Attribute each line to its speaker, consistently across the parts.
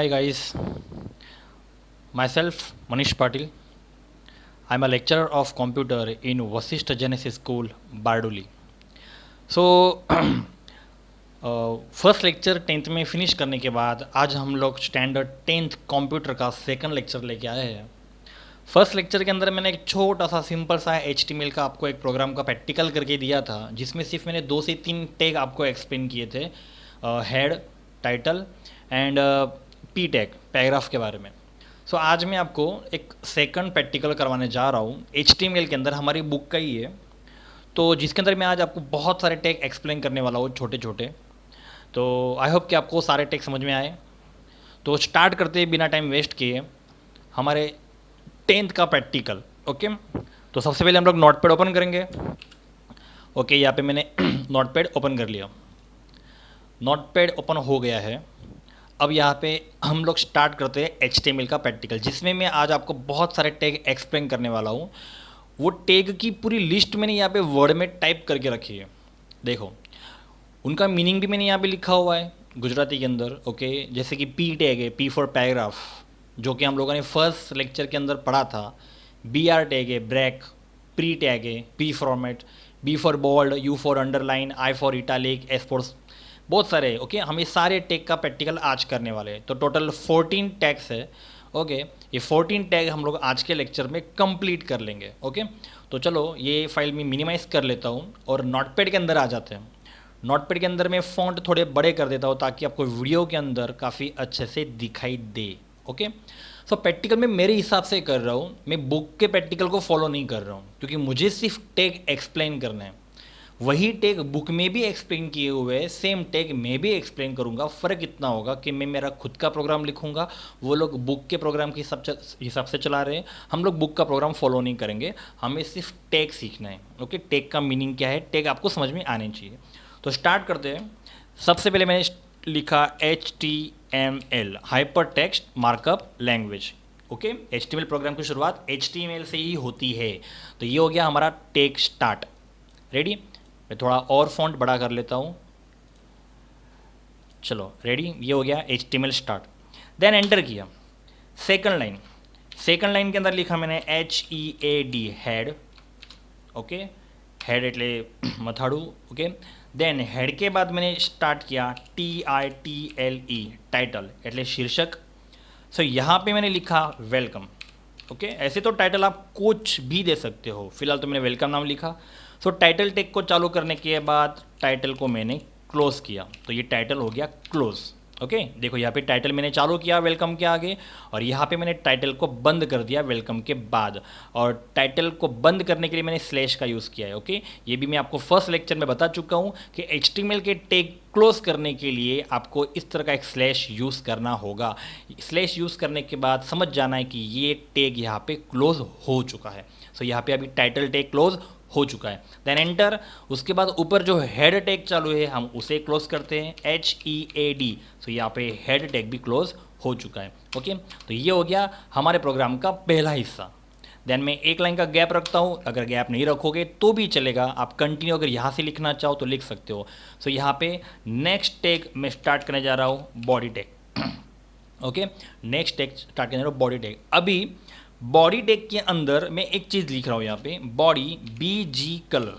Speaker 1: Hi guys, myself Manish Patil. I'm a lecturer of computer in Vasishtha Genesis School, Bardoli. So first lecture 10th में finish करने के बाद आज हम लोग स्टैंडर्ड 10th कंप्यूटर का सेकंड लेक्चर लेके आए हैं। फर्स्ट लेक्चर के अंदर मैंने एक छोटा सा सिंपल सा HTML का आपको एक प्रोग्राम का प्रैक्टिकल करके दिया था, जिसमें सिर्फ मैंने 2 से 3 टैग आपको एक्सप्लेन किए थे, head, title and P tag, paragraph के बारे में। सो आज मैं आपको एक सेकंड प्रैक्टिकल करवाने जा रहा हूँ HTML के अंदर, हमारी बुक का ही है, तो जिसके अंदर मैं आज आपको बहुत सारे टैग एक्सप्लेन करने वाला हूँ, छोटे छोटे। तो आई होप कि आपको सारे टैग समझ में आए। तो स्टार्ट करते हैं बिना टाइम वेस्ट किए हमारे 10th का प्रैक्टिकल। ओके, तो सबसे पहले हम लोग नोटपैड ओपन करेंगे। ओके, यहाँ पे मैंने नोटपैड ओपन कर लिया, नोटपैड ओपन हो गया है। अब यहाँ पे हम लोग स्टार्ट करते हैं HTML का प्रैक्टिकल, जिसमें मैं आज आपको बहुत सारे टैग एक्सप्लेन करने वाला हूँ। वो टैग की पूरी लिस्ट मैंने यहाँ पे वर्ड में टाइप करके रखी है। देखो, उनका मीनिंग भी मैंने यहाँ पे लिखा हुआ है गुजराती के अंदर। ओके, जैसे कि पी टैग है, पी फॉर पैराग्राफ, जो कि हम लोगों ने फर्स्ट लेक्चर के अंदर पढ़ा था। BR टैग है, ब्रेक, प्री टैग है, P format, B for bold, U for underline, I for italic, S for, बहुत सारे। ओके, हम ये सारे टैग का प्रैक्टिकल आज करने वाले हैं। तो टोटल 14 टैग्स है। ओके, ये 14 टैग हम लोग आज के लेक्चर में कंप्लीट कर लेंगे। ओके, तो चलो ये फाइल में मिनिमाइज़ कर लेता हूँ और नोटपैड के अंदर आ जाते हैं। नोटपैड के अंदर मैं फ़ॉन्ट थोड़े बड़े कर देता हूँ ताकि आपको वीडियो के अंदर काफ़ी अच्छे से दिखाई दे। ओके, सो प्रैक्टिकल में मेरे हिसाब से कर रहा हूँ, मैं बुक के प्रैक्टिकल को फॉलो नहीं कर रहा हूँ, क्योंकि मुझे सिर्फ टैग एक्सप्लेन करना है। वही टैग बुक में भी एक्सप्लेन किए हुए हैं, सेम टैग मैं भी एक्सप्लेन करूँगा। फ़र्क इतना होगा कि मैं मेरा खुद का प्रोग्राम लिखूँगा, वो लोग बुक के प्रोग्राम के हिसाब से चला रहे हैं। हम लोग बुक का प्रोग्राम फॉलो नहीं करेंगे, हमें सिर्फ टैग सीखना है। ओके, टैग का मीनिंग क्या है, टैग आपको समझ में आने चाहिए। तो स्टार्ट करते हैं। सबसे पहले मैंने लिखा HTML, hyper text markup language. Okay, HTML program की शुरुआत HTML से ही होती है। तो ये हो गया हमारा टैग स्टार्ट। रेडी, मैं थोड़ा और फॉन्ट बड़ा कर लेता हूँ। चलो रेडी, ये हो गया HTML स्टार्ट। देन एंटर किया। सेकंड लाइन, सेकंड लाइन के अंदर लिखा मैंने HEAD, हेड। ओके, हेड एटले मथाड़ू। ओके, देन हेड के बाद मैंने स्टार्ट किया TITLE, टाइटल एटले शीर्षक। सो यहाँ पे मैंने लिखा वेलकम। ओके, ऐसे तो टाइटल आप कुछ भी दे सकते हो, फिलहाल तो मैंने वेलकम नाम लिखा। सो टाइटल टेक को चालू करने के बाद टाइटल को मैंने क्लोज किया, तो ये टाइटल हो गया क्लोज। ओके, देखो यहाँ पे टाइटल मैंने चालू किया वेलकम के आगे, और यहाँ पे मैंने टाइटल को बंद कर दिया वेलकम के बाद। और टाइटल को बंद करने के लिए मैंने स्लैश का यूज़ किया है। ओके, ये भी मैं आपको फर्स्ट लेक्चर में बता चुका हूँ कि HTML के टैग क्लोज करने के लिए आपको इस तरह का एक स्लैश यूज़ करना होगा। स्लैश यूज़ करने के बाद समझ जाना है कि ये टैग यहाँ पे क्लोज हो चुका है। सो यहाँ पे अभी टाइटल टैग क्लोज हो चुका है। Then enter. उसके बाद ऊपर जो हेड टैग चालू है हम उसे क्लोज करते हैं, HEAD। सो यहाँ पे हेड टैग भी क्लोज हो चुका है। ओके, तो ये हो गया हमारे प्रोग्राम का पहला हिस्सा। देन मैं एक लाइन का गैप रखता हूँ, अगर गैप नहीं रखोगे तो भी चलेगा, आप कंटिन्यू अगर यहाँ से लिखना चाहो तो लिख सकते हो। सो यहाँ पे नेक्स्ट टैग मैं स्टार्ट करने जा रहा हूँ, body tag. Okay, next tag start करने जा रहा हूँ, बॉडी टैग। अभी बॉडी टैग के अंदर मैं एक चीज़ लिख रहा हूँ यहाँ पे, body BG colour,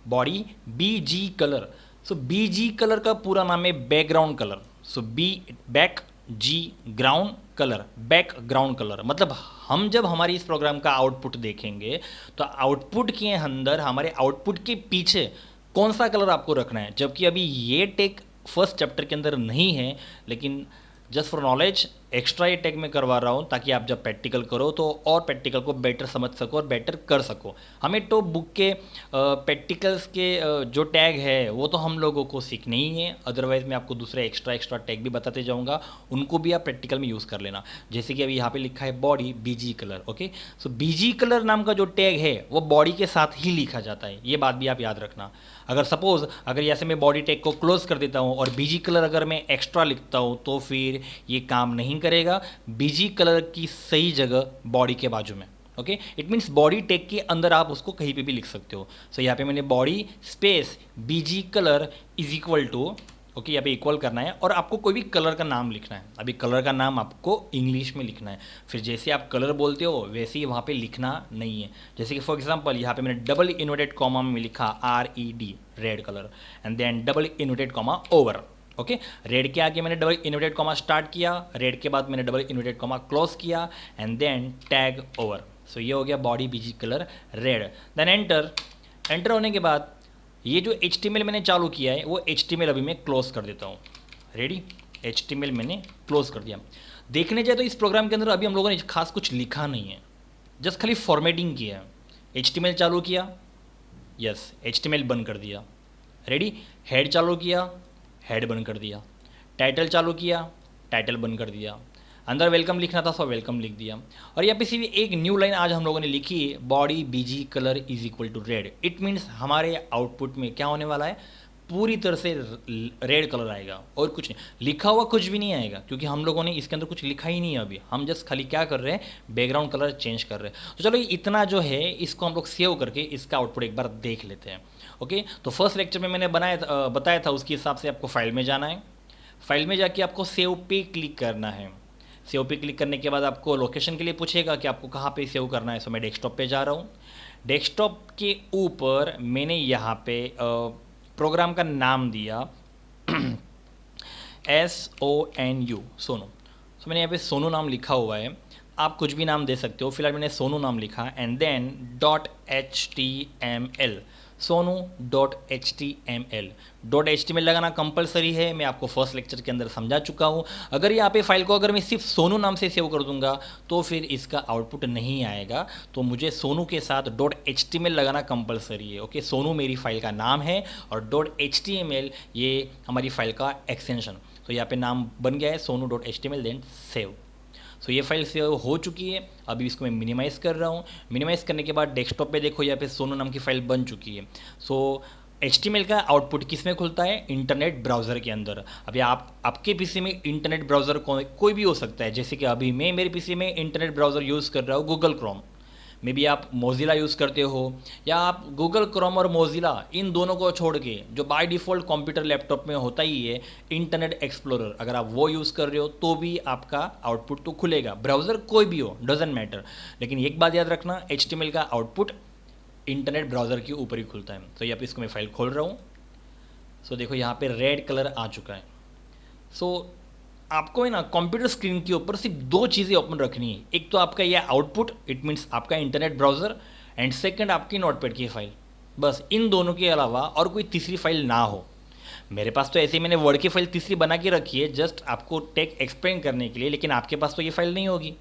Speaker 1: body BG colour. So BG colour का पूरा नाम है background colour. So back G ground colour, background colour. मतलब हम जब हमारी इस प्रोग्राम का आउटपुट देखेंगे तो आउटपुट के अंदर, हमारे आउटपुट के पीछे कौन सा कलर आपको रखना है। जबकि अभी ये टैग फर्स्ट चैप्टर के अंदर नहीं है, लेकिन जस्ट फॉर नॉलेज एक्स्ट्रा ये टैग में करवा रहा हूँ ताकि आप जब प्रैक्टिकल करो तो और प्रैक्टिकल को बेटर समझ सको और बेटर कर सको। हमें तो बुक के प्रैक्टिकल्स के जो टैग है वो तो हम लोगों को सीखने ही है, अदरवाइज़ मैं आपको दूसरे एक्स्ट्रा टैग भी बताते जाऊँगा, उनको भी आप प्रैक्टिकल में यूज़ कर लेना। जैसे कि अभी यहाँ पे लिखा है बॉडी BG कलर। ओके, सो BG कलर नाम का जो टैग है वो बॉडी के साथ ही लिखा जाता है, ये बात भी आप याद रखना। अगर सपोज अगर जैसे मैं बॉडी टैग को क्लोज कर देता हूँ और BG कलर अगर मैं एक्स्ट्रा लिखता हूँ तो फिर ये काम नहीं करेगा। BG कलर की सही जगह बॉडी के बाजू में। Okay, it means body tag के अंदर आप उसको कहीं पे भी लिख सकते हो। सो यहाँ पे मैंने body space BG colour is equal to, okay, यहाँ पे इक्वल करना है और आपको कोई भी कलर का नाम लिखना है। अभी कलर का नाम आपको इंग्लिश में लिखना है, फिर जैसे आप कलर बोलते हो वैसे ही वहाँ पे लिखना नहीं है। जैसे कि फॉर एग्जांपल यहाँ पे मैंने डबल इन्वर्टेड कॉमा में लिखा RED red colour, and then double inverted comma over. Okay, red के आगे मैंने डबल इन्वर्टेड कॉमा स्टार्ट किया, रेड के बाद मैंने डबल इन्वर्टेड कॉमा क्लोज किया, and then tag over. So ये हो गया body BG colour red. Then enter. Enter होने के बाद ये जो HTML मैंने चालू किया है वो HTML अभी मैं क्लोज कर देता हूँ। रेडी, HTML मैंने क्लोज कर दिया। देखने जाए तो इस प्रोग्राम के अंदर अभी हम लोगों ने खास कुछ लिखा नहीं है, जस्ट खाली फॉर्मेटिंग किया है। HTML चालू किया, यस HTML बंद कर दिया। रेडी, हेड चालू किया, हेड बंद कर दिया। टाइटल चालू किया, टाइटल बंद कर दिया। अंदर वेलकम लिखना था सो वेलकम लिख दिया। और यहाँ पे सिर्फ एक न्यू लाइन आज हम लोगों ने लिखी है, body BG colour is equal to red. It means हमारे आउटपुट में क्या होने वाला है, पूरी तरह से रेड कलर आएगा और कुछ नहीं, लिखा हुआ कुछ भी नहीं आएगा, क्योंकि हम लोगों ने इसके अंदर कुछ लिखा ही नहीं है अभी। हम जस्ट खाली क्या कर रहे हैं, बैकग्राउंड कलर चेंज कर रहे हैं। तो चलो इतना जो है इसको हम लोग सेव करके इसका आउटपुट एक बार देख लेते हैं। ओके, तो फर्स्ट लेक्चर में मैंने बताया था उसके हिसाब से आपको फाइल में जाना है। फाइल में जाके आपको सेव पे क्लिक करना है। सेव पे क्लिक करने के बाद आपको लोकेशन के लिए पूछेगा कि आपको कहाँ पे सेव करना है। सो मैं डेस्कटॉप पे जा रहा हूँ। डेस्कटॉप के ऊपर मैंने यहाँ पे प्रोग्राम का नाम दिया SONU, सोनू। सो मैंने यहाँ पे सोनू नाम लिखा हुआ है, आप कुछ भी नाम दे सकते हो, फिलहाल मैंने सोनू नाम लिखा। एंड देन .html, सोनू.html। .html लगाना कंपलसरी है, मैं आपको फर्स्ट लेक्चर के अंदर समझा चुका हूँ। अगर यहाँ पे फाइल को अगर मैं सिर्फ सोनू नाम से सेव कर दूंगा तो फिर इसका आउटपुट नहीं आएगा, तो मुझे सोनू के साथ .html लगाना कंपलसरी है। ओके, सोनू मेरी फाइल का नाम है और .html ये हमारी फाइल का एक्सटेंशन। तो यहाँ पे नाम बन गया है सोनू.html, देन सेव। सो ये फाइल सेव हो चुकी है। अभी इसको मैं मिनिमाइज़ कर रहा हूँ। मिनिमाइज़ करने के बाद डेस्कटॉप पे देखो यहाँ पे सोनू नाम की फाइल बन चुकी है। सो HTML का आउटपुट किस में खुलता है, इंटरनेट ब्राउज़र के अंदर। अभी आपके पीसी में इंटरनेट ब्राउज़र कोई भी हो सकता है, जैसे कि अभी मैं मेरे पीसी में इंटरनेट ब्राउज़र यूज़ कर रहा हूँ गूगल क्रोम। मे बी आप मोजिला यूज़ करते हो, या आप गूगल क्रोम और मोजिला इन दोनों को छोड़ के जो बाय डिफ़ॉल्ट कंप्यूटर लैपटॉप में होता ही है इंटरनेट एक्सप्लोरर, अगर आप वो यूज़ कर रहे हो तो भी आपका आउटपुट तो खुलेगा। ब्राउज़र कोई भी हो, डजेंट मैटर। लेकिन एक बात याद रखना, HTML का आउटपुट इंटरनेट ब्राउज़र के ऊपर ही खुलता है। तो यहाँ पे इसको मैं फाइल खोल रहा हूँ। सो देखो यहाँ पे रेड कलर आ चुका है। सो आपको है ना कंप्यूटर स्क्रीन के ऊपर सिर्फ दो चीज़ें ओपन रखनी है। एक तो आपका यह आउटपुट, इट मीन्स आपका इंटरनेट ब्राउज़र, एंड सेकंड आपकी नोटपैड की फाइल। बस इन दोनों के अलावा और कोई तीसरी फाइल ना हो। मेरे पास तो ऐसे ही मैंने वर्ड की फाइल तीसरी बना के रखी है जस्ट आपको टेक एक्सप्लेन करने के लिए, लेकिन आपके पास तो ये फाइल नहीं होगी।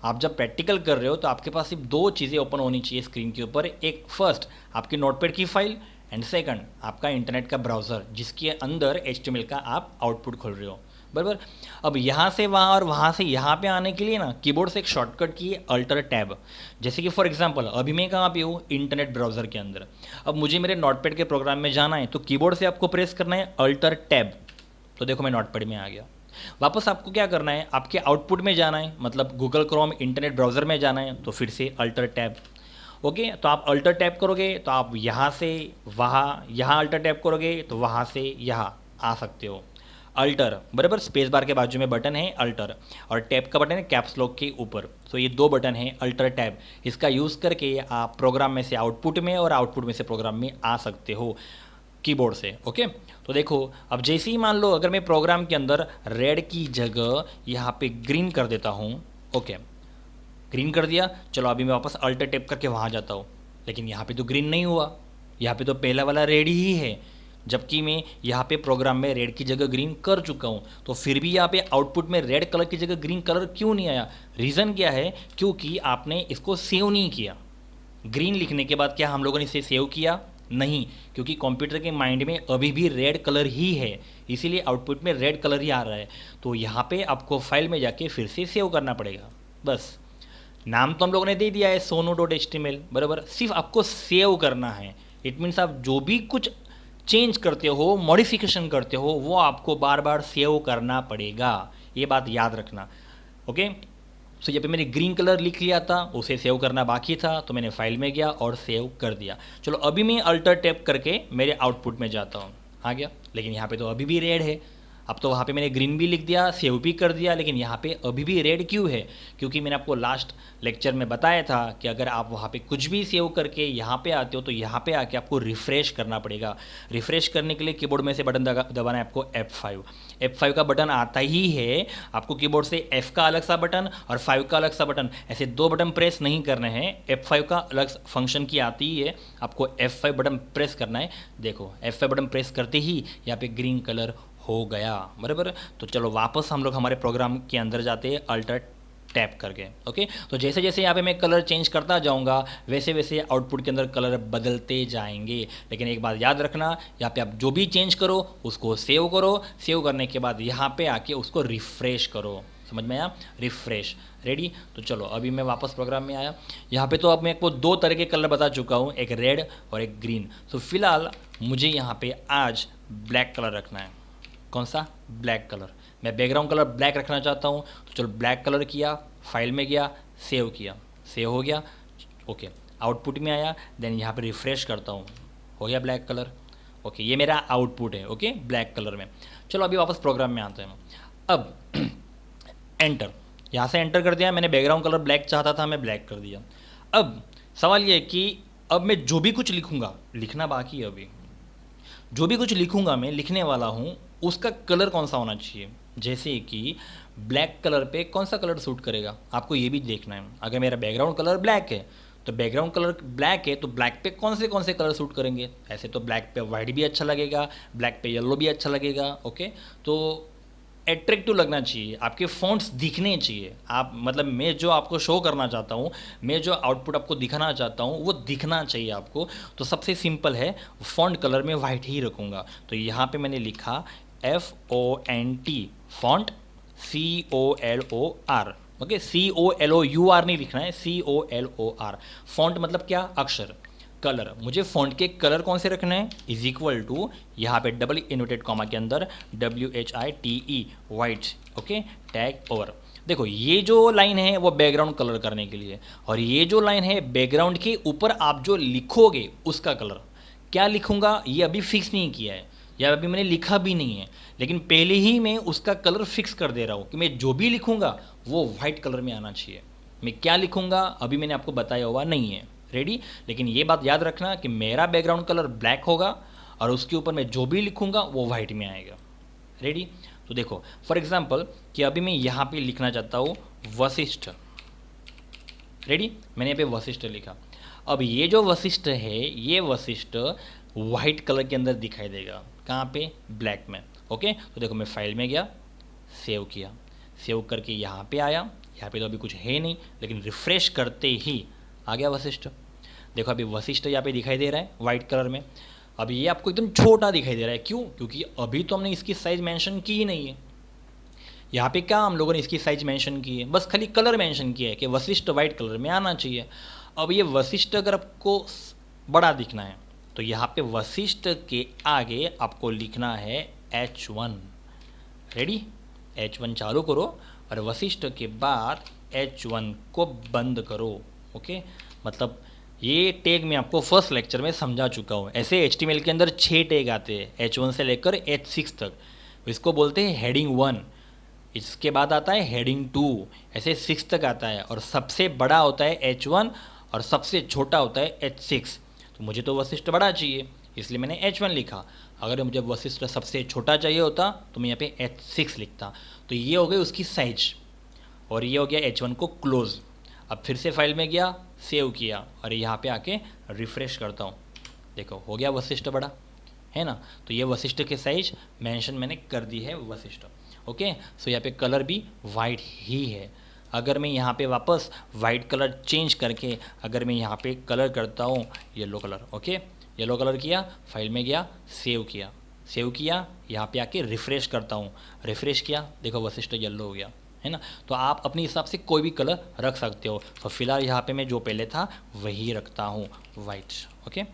Speaker 1: आप जब प्रैक्टिकल कर रहे हो तो आपके पास सिर्फ दो चीज़ें ओपन होनी चाहिए स्क्रीन के ऊपर। एक फर्स्ट आपकी नोटपैड की फाइल, एंड सेकंड आपका इंटरनेट का ब्राउज़र जिसके अंदर HTML का आप आउटपुट खोल रहे हो, बराबर। अब यहाँ से वहाँ और वहाँ से यहाँ पे आने के लिए ना कीबोर्ड से एक शॉर्टकट की अल्टर टैब। जैसे कि फॉर एग्जांपल अभी मैं कहाँ पे हूँ, इंटरनेट ब्राउज़र के अंदर। अब मुझे मेरे नोटपैड के प्रोग्राम में जाना है तो कीबोर्ड से आपको प्रेस करना है अल्टर टैब। तो देखो मैं नोटपैड में आ गया। वापस आपको क्या करना है, आपके आउटपुट में जाना है, मतलब गूगल क्रोम इंटरनेट ब्राउज़र में जाना है, तो फिर से अल्टर टैब। ओके, तो आप अल्टर टैप करोगे तो आप यहाँ से वहाँ, यहाँ अल्टर टैप करोगे तो वहाँ से यहाँ आ सकते हो। अल्टर बराबर, स्पेस बार के बाजू में बटन है अल्टर, और टैप का बटन है कैप्स लॉक के ऊपर। तो ये दो बटन है अल्टर टैब। इसका यूज़ करके आप प्रोग्राम में से आउटपुट में और आउटपुट में से प्रोग्राम में आ सकते हो कीबोर्ड से। ओके, तो देखो अब जैसे ही मान लो अगर मैं प्रोग्राम के अंदर रेड की जगह यहाँ पे ग्रीन कर देता हूँ। ओके, ग्रीन कर दिया। चलो अभी मैं वापस अल्टर टैप करके वहाँ जाता हूँ, लेकिन यहाँ पे तो ग्रीन नहीं हुआ, यहाँ पे तो पहला वाला रेड ही है, जबकि मैं यहाँ पे प्रोग्राम में रेड की जगह ग्रीन कर चुका हूँ। तो फिर भी यहाँ पे आउटपुट में रेड कलर की जगह ग्रीन कलर क्यों नहीं आया? रीज़न क्या है? क्योंकि आपने इसको सेव नहीं किया। ग्रीन लिखने के बाद क्या हम लोगों ने इसे सेव किया? नहीं, क्योंकि कंप्यूटर के माइंड में अभी भी रेड कलर ही है, इसीलिए आउटपुट में रेड कलर ही आ रहा है। तो यहाँ पे आपको फाइल में जाके फिर से सेव करना पड़ेगा। बस नाम तो हम लोगों ने दे दिया है sono.html, बराबर। सिर्फ आपको सेव करना है। इट मीन्स आप जो भी कुछ चेंज करते हो, मॉडिफिकेशन करते हो, वो आपको बार बार सेव करना पड़ेगा। ये बात याद रखना। ओके, सो यहाँ पे मैंने ग्रीन कलर लिख लिया था, उसे सेव करना बाकी था, तो मैंने फाइल में गया और सेव कर दिया। चलो अभी मैं अल्टर टैप करके मेरे आउटपुट में जाता हूँ। आ गया, लेकिन यहाँ पे तो अभी भी रेड है। अब तो वहाँ पे मैंने ग्रीन भी लिख दिया, सेव भी कर दिया, लेकिन यहाँ पे अभी भी रेड क्यों है? क्योंकि मैंने आपको लास्ट लेक्चर में बताया था कि अगर आप वहाँ पे कुछ भी सेव करके यहाँ पे आते हो तो यहाँ पे आके आपको रिफ़्रेश करना पड़ेगा। रिफ़्रेश करने के लिए कीबोर्ड में से बटन दबाना है आपको F5। F5 का बटन आता ही है आपको कीबोर्ड से, F का अलग सा बटन और 5 का अलग सा बटन, ऐसे 2 बटन प्रेस नहीं करने हैं। F5 का अलग फंक्शन की आती ही है, आपको F5 बटन प्रेस करना है। देखो F5 बटन प्रेस करते ही यहाँ पे ग्रीन कलर हो गया, बराबर। तो चलो वापस हम लोग हमारे प्रोग्राम के अंदर जाते हैं अल्टर टैप करके। ओके, तो जैसे जैसे यहाँ पे मैं कलर चेंज करता जाऊँगा वैसे वैसे आउटपुट के अंदर कलर बदलते जाएंगे। लेकिन एक बात याद रखना, यहाँ पे आप जो भी चेंज करो उसको सेव करो, सेव करने के बाद यहाँ पे आके उसको रिफ़्रेश करो। समझ में आया? रिफ़्रेश। रेडी? तो चलो अभी मैं वापस प्रोग्राम में आया। यहाँ पे तो अब मैं आपको 2 तरह के कलर बता चुका हूँ, एक रेड और एक ग्रीन। तो फिलहाल मुझे यहाँ पे आज ब्लैक कलर रखना है। कौन सा? Black colour. मैं बैकग्राउंड कलर ब्लैक रखना चाहता हूँ, तो चलो ब्लैक कलर किया, फाइल में गया, सेव किया, सेव हो गया। ओके, आउटपुट में आया, देन यहाँ पे रिफ़्रेश करता हूँ, हो गया ब्लैक कलर। ओके, ये मेरा आउटपुट है। ओके, ब्लैक कलर में। चलो अभी वापस प्रोग्राम में आते हैं। अब एंटर, यहाँ से एंटर कर दिया। मैंने बैकग्राउंड कलर ब्लैक चाहता था, मैं ब्लैक कर दिया। अब सवाल ये है कि अब मैं जो भी कुछ लिखूँगा, लिखना बाकी है अभी, जो भी कुछ लिखूँगा मैं, लिखने वाला हूँ, उसका कलर कौन सा होना चाहिए। जैसे कि ब्लैक कलर पे कौन सा कलर सूट करेगा, आपको ये भी देखना है। अगर मेरा बैकग्राउंड कलर ब्लैक है तो बैकग्राउंड कलर ब्लैक है तो ब्लैक पे कौन से कलर सूट करेंगे। ऐसे तो ब्लैक पे वाइट भी अच्छा लगेगा, ब्लैक पे येलो भी अच्छा लगेगा। ओके, तो एट्रैक्टिव लगना चाहिए, आपके फ़ॉन्ट्स दिखने चाहिए। आप मतलब मैं जो आपको शो करना चाहता हूँ, मैं जो आउटपुट आपको दिखाना चाहता हूँ वो दिखना चाहिए आपको। तो सबसे सिंपल है, फ़ॉन्ट कलर में वाइट ही रखूँगा। तो यहाँ पे मैंने लिखा FONT, font COLOR। Okay, COLOUR नहीं लिखना है, COLOR। फॉन्ट मतलब क्या? अक्षर। कलर, मुझे फॉन्ट के कलर कौन से रखने हैं, इज इक्वल टू यहाँ पे डबल इन्वर्टेड कॉमा के अंदर WHITE, white. Okay, tag over. देखो ये जो लाइन है वो बैकग्राउंड कलर करने के लिए, और ये जो लाइन है बैकग्राउंड के ऊपर आप जो लिखोगे उसका कलर। क्या लिखूंगा ये अभी फिक्स नहीं किया है, या अभी मैंने लिखा भी नहीं है, लेकिन पहले ही मैं उसका कलर फिक्स कर दे रहा हूँ कि मैं जो भी लिखूंगा वो वाइट कलर में आना चाहिए। मैं क्या लिखूंगा अभी मैंने आपको बताया हुआ नहीं है। रेडी? लेकिन ये बात याद रखना कि मेरा बैकग्राउंड कलर ब्लैक होगा और उसके ऊपर मैं जो भी लिखूंगा वो वाइट में आएगा। रेडी? तो देखो फॉर एग्जांपल कि अभी मैं यहाँ पे लिखना चाहता हूँ वशिष्ठ। रेडी? मैंने यहाँ पे वशिष्ठ लिखा। अब ये जो वशिष्ठ है ये वशिष्ठ वाइट कलर के अंदर दिखाई देगा। कहाँ पे? ब्लैक में। ओके, तो देखो मैं फाइल में गया, सेव किया, सेव करके यहाँ पे आया। यहाँ पे तो अभी कुछ है नहीं, लेकिन रिफ़्रेश करते ही आ गया वशिष्ठ। देखो अभी वशिष्ठ यहाँ पे दिखाई दे रहा है वाइट कलर में। अभी ये आपको एकदम छोटा दिखाई दे रहा है, क्यों? क्योंकि अभी तो हमने इसकी साइज़ मेंशन की ही नहीं है। यहाँ पे क्या हम लोगों ने इसकी साइज़ मेंशन की है, बस खाली कलर मेंशन किया है कि वशिष्ठ वाइट कलर में आना चाहिए। अब ये वशिष्ठ अगर आपको बड़ा दिखना है तो यहाँ पे वशिष्ठ के आगे आपको लिखना है H1। रेडी? H1 चालू करो और वशिष्ठ के बाद H1 को बंद करो। ओके, मतलब ये टैग मैं आपको फर्स्ट लेक्चर में समझा चुका हूँ। ऐसे HTML के अंदर 6 टैग आते हैं, H1 से लेकर H6 तक। इसको बोलते हैं हेडिंग 1, इसके बाद आता है हेडिंग 2, ऐसे 6 तक आता है। और सबसे बड़ा होता है H1 और सबसे छोटा होता है H6। तो मुझे तो वशिष्ठ बड़ा चाहिए इसलिए मैंने H1 लिखा। अगर मुझे वशिष्ठ सबसे छोटा चाहिए होता तो मैं यहाँ पे H6 लिखता। तो ये हो गई उसकी साइज, और ये हो गया H1 को क्लोज। अब फिर से फाइल में गया, सेव किया और यहाँ पे आके रिफ़्रेश करता हूँ। देखो हो गया वशिष्ठ बड़ा, है ना? तो ये वशिष्ठ के साइज मेंशन मैंने कर दी है वशिष्ठ। ओके, सो यहाँ पे कलर भी वाइट ही है। अगर मैं यहाँ पे वापस वाइट कलर चेंज करके अगर मैं यहाँ पे कलर करता हूँ yellow colour, okay, yellow colour किया, फाइल में गया, सेव किया, सेव किया, यहाँ पे आके रिफ़्रेश करता हूँ, रिफ़्रेश किया, देखो वशिष्ठ येलो हो गया, है ना? तो आप अपने हिसाब से कोई भी कलर रख सकते हो। तो फिलहाल यहाँ पे मैं जो पहले था वही रखता हूँ, वाइट। ओके,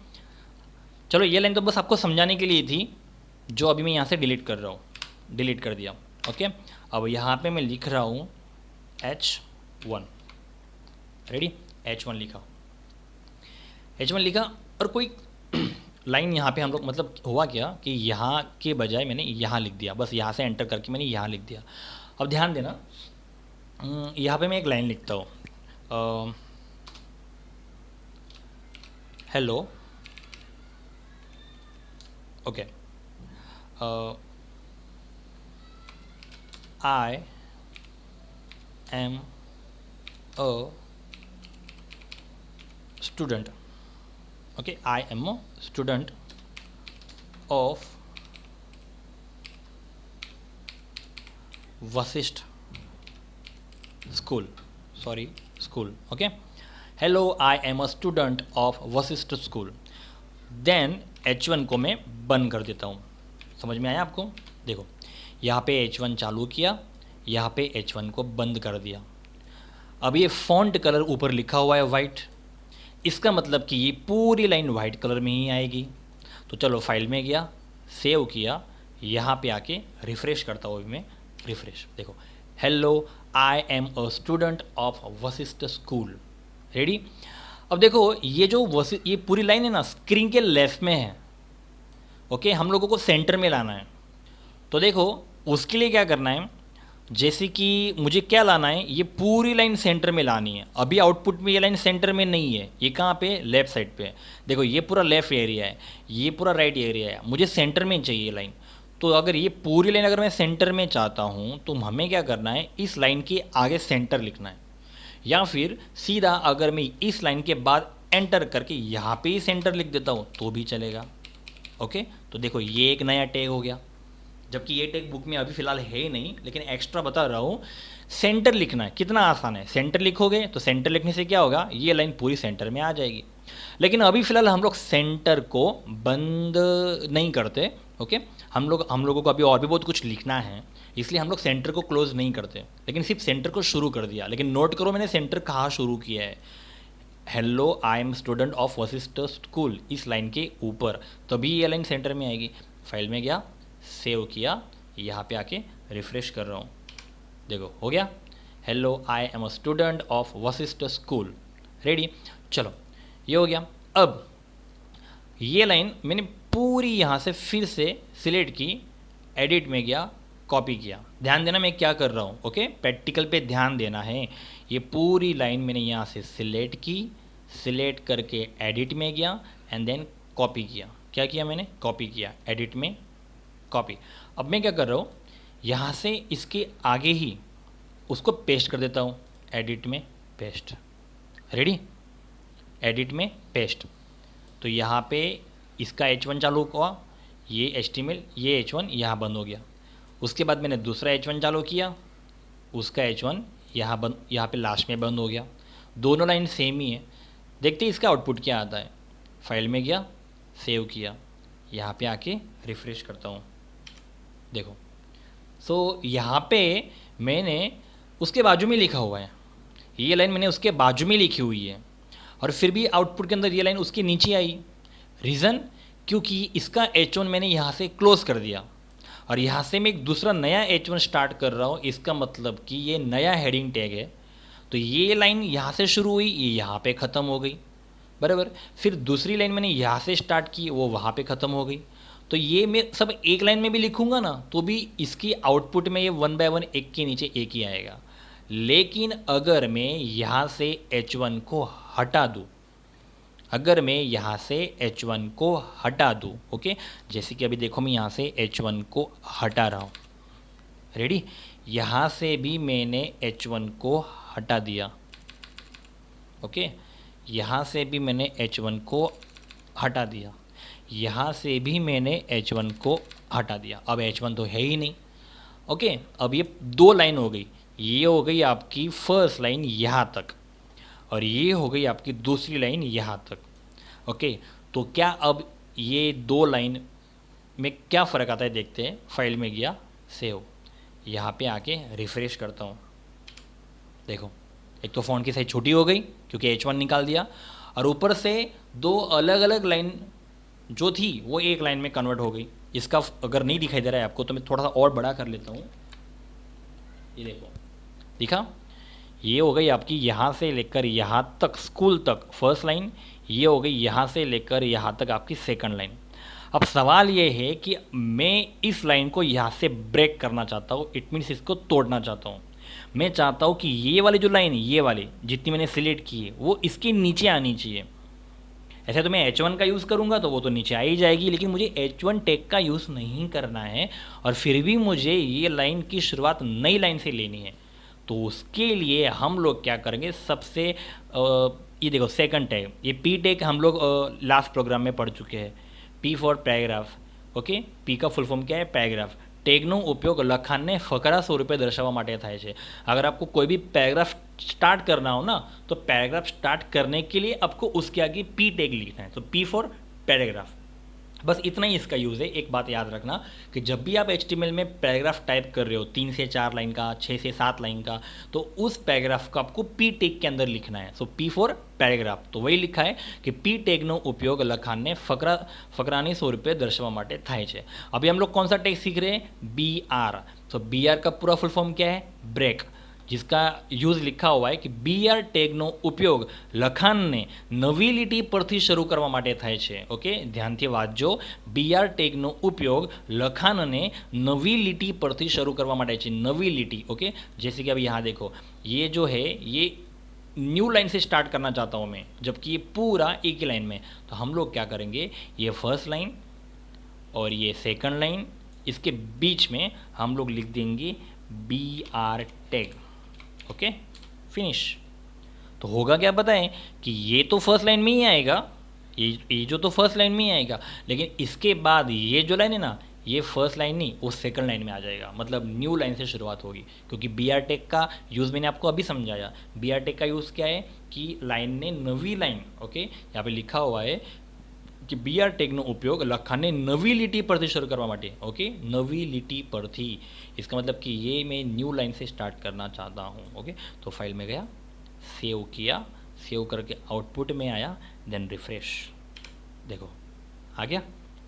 Speaker 1: चलो ये लाइन तो बस आपको समझाने के लिए थी, जो अभी मैं यहाँ से डिलीट कर रहा हूँ, डिलीट कर दिया। ओके, अब यहाँ पे मैं लिख रहा हूँ H1। रेडी? H1 लिखा, H1 लिखा और कोई लाइन यहाँ पे हम लोग मतलब हुआ क्या कि यहाँ के बजाय मैंने यहाँ लिख दिया, बस यहाँ से एंटर करके मैंने यहाँ लिख दिया। अब ध्यान देना, यहाँ पे मैं एक लाइन लिखता हूँ, hello, okay, I am a student, okay, I am a student of Vasisht school, school, okay, hello, I am a student of Vasisht school, then H1 को मैं बंद कर देता हूँ। समझ में आया आपको? देखो यहाँ पे H1 चालू किया, यहाँ पे H1 को बंद कर दिया। अब ये फॉन्ट कलर ऊपर लिखा हुआ है वाइट, इसका मतलब कि ये पूरी लाइन वाइट कलर में ही आएगी। तो चलो फाइल में गया, सेव किया, यहाँ पे आके रिफ़्रेश करता हूँ मैं, रिफ़्रेश, देखो hello I am a student of Vashishtha school, ready. अब देखो ये जो ये पूरी लाइन है ना स्क्रीन के लेफ्ट में है, ओके, हम लोगों को सेंटर में लाना है। तो देखो उसके लिए क्या करना है, जैसे कि मुझे क्या लाना है, ये पूरी लाइन सेंटर में लानी है। अभी आउटपुट में ये लाइन सेंटर में नहीं है, ये कहाँ पे, लेफ्ट साइड पे है। देखो ये पूरा लेफ्ट एरिया है, ये पूरा राइट एरिया है, मुझे सेंटर में चाहिए ये लाइन। तो अगर ये पूरी लाइन अगर मैं सेंटर में चाहता हूँ तो हमें क्या करना है, इस लाइन के आगे सेंटर लिखना है, या फिर सीधा अगर मैं इस लाइन के बाद एंटर करके यहाँ पे ही सेंटर लिख देता हूँ तो भी चलेगा, ओके। तो देखो ये एक नया टैग हो गया, जबकि ये टैग बुक में अभी फ़िलहाल है ही नहीं, लेकिन एक्स्ट्रा बता रहा हूँ। सेंटर लिखना है, कितना आसान है, सेंटर लिखोगे तो सेंटर लिखने से क्या होगा, ये लाइन पूरी सेंटर में आ जाएगी। लेकिन अभी फ़िलहाल हम लोग सेंटर को बंद नहीं करते, ओके। हम लोगों को अभी और भी बहुत कुछ लिखना है, इसलिए हम लोग सेंटर को क्लोज नहीं करते, लेकिन सिर्फ सेंटर को शुरू कर दिया। लेकिन नोट करो मैंने सेंटर कहाँ शुरू किया है, hello I am student of Vashishtha school, इस लाइन के ऊपर, तभी ये लाइन सेंटर में आएगी। फाइल में गया, सेव किया, यहाँ पे आके रिफ़्रेश कर रहा हूँ, देखो हो गया, hello I am a student of Vashishtha school, ready. चलो ये हो गया। अब ये लाइन मैंने पूरी यहाँ से फिर से सिलेक्ट की, एडिट में गया, कॉपी किया। ध्यान देना मैं क्या कर रहा हूँ, ओके, प्रैक्टिकल पे ध्यान देना है। ये पूरी लाइन मैंने यहाँ से सिलेक्ट की, सिलेक्ट करके एडिट में गया एंड देन कॉपी किया। क्या किया मैंने, कॉपी किया, एडिट में कॉपी। अब मैं क्या कर रहा हूँ, यहाँ से इसके आगे ही उसको पेस्ट कर देता हूँ, एडिट में पेस्ट, रेडी, एडिट में पेस्ट। तो यहाँ पे इसका H1 चालू हुआ, ये HTML, ये H1 यहाँ बंद हो गया। उसके बाद मैंने दूसरा H1 चालू किया, उसका H1 यहाँ पे लास्ट में बंद हो गया। दोनों लाइन सेम ही है। देखते हैं इसका आउटपुट क्या आता है। फाइल में गया, सेव किया, यहाँ पे आके रिफ़्रेश करता हूँ, देखो। सो यहाँ पे मैंने उसके बाजू में लिखा हुआ है, ये लाइन मैंने उसके बाजू में लिखी हुई है, और फिर भी आउटपुट के अंदर ये लाइन उसके नीचे आई। रीज़न, क्योंकि इसका H1 मैंने यहाँ से क्लोज़ कर दिया और यहाँ से मैं एक दूसरा नया H1 स्टार्ट कर रहा हूँ। इसका मतलब कि ये नया हेडिंग टैग है, तो ये लाइन यहाँ से शुरू हुई, ये यहाँ पे ख़त्म हो गई, बराबर। फिर दूसरी लाइन मैंने यहाँ से स्टार्ट की, वो वहाँ पे ख़त्म हो गई। तो ये मैं सब एक लाइन में भी लिखूँगा ना तो भी इसकी आउटपुट में ये 1 बाय 1 एक के नीचे एक ही आएगा। लेकिन अगर मैं यहाँ से H1 को हटा दूँ, अगर मैं यहाँ से H1 को हटा दूँ, ओके, जैसे कि अभी देखो मैं यहाँ से H1 को हटा रहा हूँ, रेडी। यहाँ से भी मैंने H1 को हटा दिया, ओके, यहाँ से भी मैंने H1 को हटा दिया, यहाँ से भी मैंने H1 को हटा दिया। अब H1 तो है ही नहीं, ओके। अब ये दो लाइन हो गई, ये हो गई आपकी फर्स्ट लाइन यहाँ तक, और ये हो गई आपकी दूसरी लाइन यहाँ तक, ओके। तो क्या अब ये दो लाइन में क्या फ़र्क आता है देखते हैं। फाइल में गया, सेव, यहाँ पे आके रिफ़्रेश करता हूँ, देखो एक तो फ़ॉन्ट की साइज़ छोटी हो गई क्योंकि H1 निकाल दिया, और ऊपर से दो अलग अलग लाइन जो थी वो एक लाइन में कन्वर्ट हो गई। इसका अगर नहीं दिखाई दे रहा है आपको तो मैं थोड़ा सा और बड़ा कर लेता हूँ, ये देखो दिखा, ये हो गई आपकी यहाँ से लेकर यहाँ तक स्कूल तक फर्स्ट लाइन, ये हो गई यहाँ से लेकर यहाँ तक आपकी सेकंड लाइन। अब सवाल ये है कि मैं इस लाइन को यहाँ से ब्रेक करना चाहता हूँ, इट मीन्स इसको तोड़ना चाहता हूँ। मैं चाहता हूँ कि ये वाली जो लाइन, ये वाली जितनी मैंने सिलेक्ट की है वो इसके नीचे आनी चाहिए। ऐसे तो मैं H1 का यूज़ करूँगा तो वो तो नीचे आ ही जाएगी, लेकिन मुझे H1 टैग का यूज़ नहीं करना है और फिर भी मुझे ये लाइन की शुरुआत नई लाइन से लेनी है। तो उसके लिए हम लोग क्या करेंगे, सबसे ये देखो सेकंड टैग, ये पी टैग हम लोग लास्ट प्रोग्राम में पढ़ चुके हैं। P for paragraph, okay. P का फुल फॉर्म क्या है, पैराग्राफ। ટેગનો ઉપયોગ લખાણને ફકરા સ્વરૂપે દર્શાવવા માટે થાય છે। अगर आपको कोई भी पैराग्राफ स्टार्ट करना हो ना, तो पैराग्राफ स्टार्ट करने के लिए आपको उसके आगे पी टैग लिखना है, तो पी फॉर पैराग्राफ। बस इतना ही इसका यूज़ है। एक बात याद रखना कि जब भी आप HTML में पैराग्राफ टाइप कर रहे हो 3 से 4 लाइन का, 6 से 7 लाइन का, तो उस पैराग्राफ को आपको पी टैग के अंदर लिखना है। सो पी फॉर पैराग्राफ, तो वही लिखा है कि पी टैगનો उपयोग લખાણને ફકરાની સ્વરૂપે દર્શાવવા માટે થાય છે। अभी हम लोग कौन सा टैग सीख रहे हैं, BR। तो BR का पूरा फुल फॉर्म क्या है, ब्रेक, जिसका यूज़ लिखा हुआ है कि BR ટેગનો ઉપયોગ લખાણને નવી લીટી પરથી શરૂ કરવા માટે થાય છે। ઓકે, ધ્યાનથી વાંચજો। BR ટેગનો ઉપયોગ લખાણને નવી લીટી પરથી શરૂ કરવા માટે છે, નવી લીટી। ओके, जैसे कि अभी यहाँ देखो, ये जो है ये न्यू लाइन से स्टार्ट करना चाहता हूँ मैं, जबकि ये पूरा एक ही लाइन में। तो हम लोग क्या करेंगे, ये फर्स्ट लाइन और ये सेकंड लाइन, इसके बीच में हम लोग लिख देंगे BR टैग। Okay, finish. तो होगा क्या पता है कि ये तो फर्स्ट लाइन में ही आएगा, ये जो तो फर्स्ट लाइन में ही आएगा, लेकिन इसके बाद ये जो लाइन है ना, ये फर्स्ट लाइन नहीं, वो सेकंड लाइन में आ जाएगा, मतलब न्यू लाइन से शुरुआत होगी। क्योंकि BR टैग का यूज़ मैंने आपको अभी समझाया। BR टैग का यूज़ क्या है कि लाइन ने नवी लाइन, ओके, यहाँ पे लिखा हुआ है कि BR ટેગનો ઉપયોગ લખાણને નવી લીટી પરથી શરૂ કરવા માટે। ओके, नवी લીટી પરથી, इसका मतलब कि ये मैं न्यू लाइन से स्टार्ट करना चाहता हूँ। ओके, तो फाइल में गया, सेव किया, सेव करके आउटपुट में आया, देन रिफ्रेश, देखो आ गया,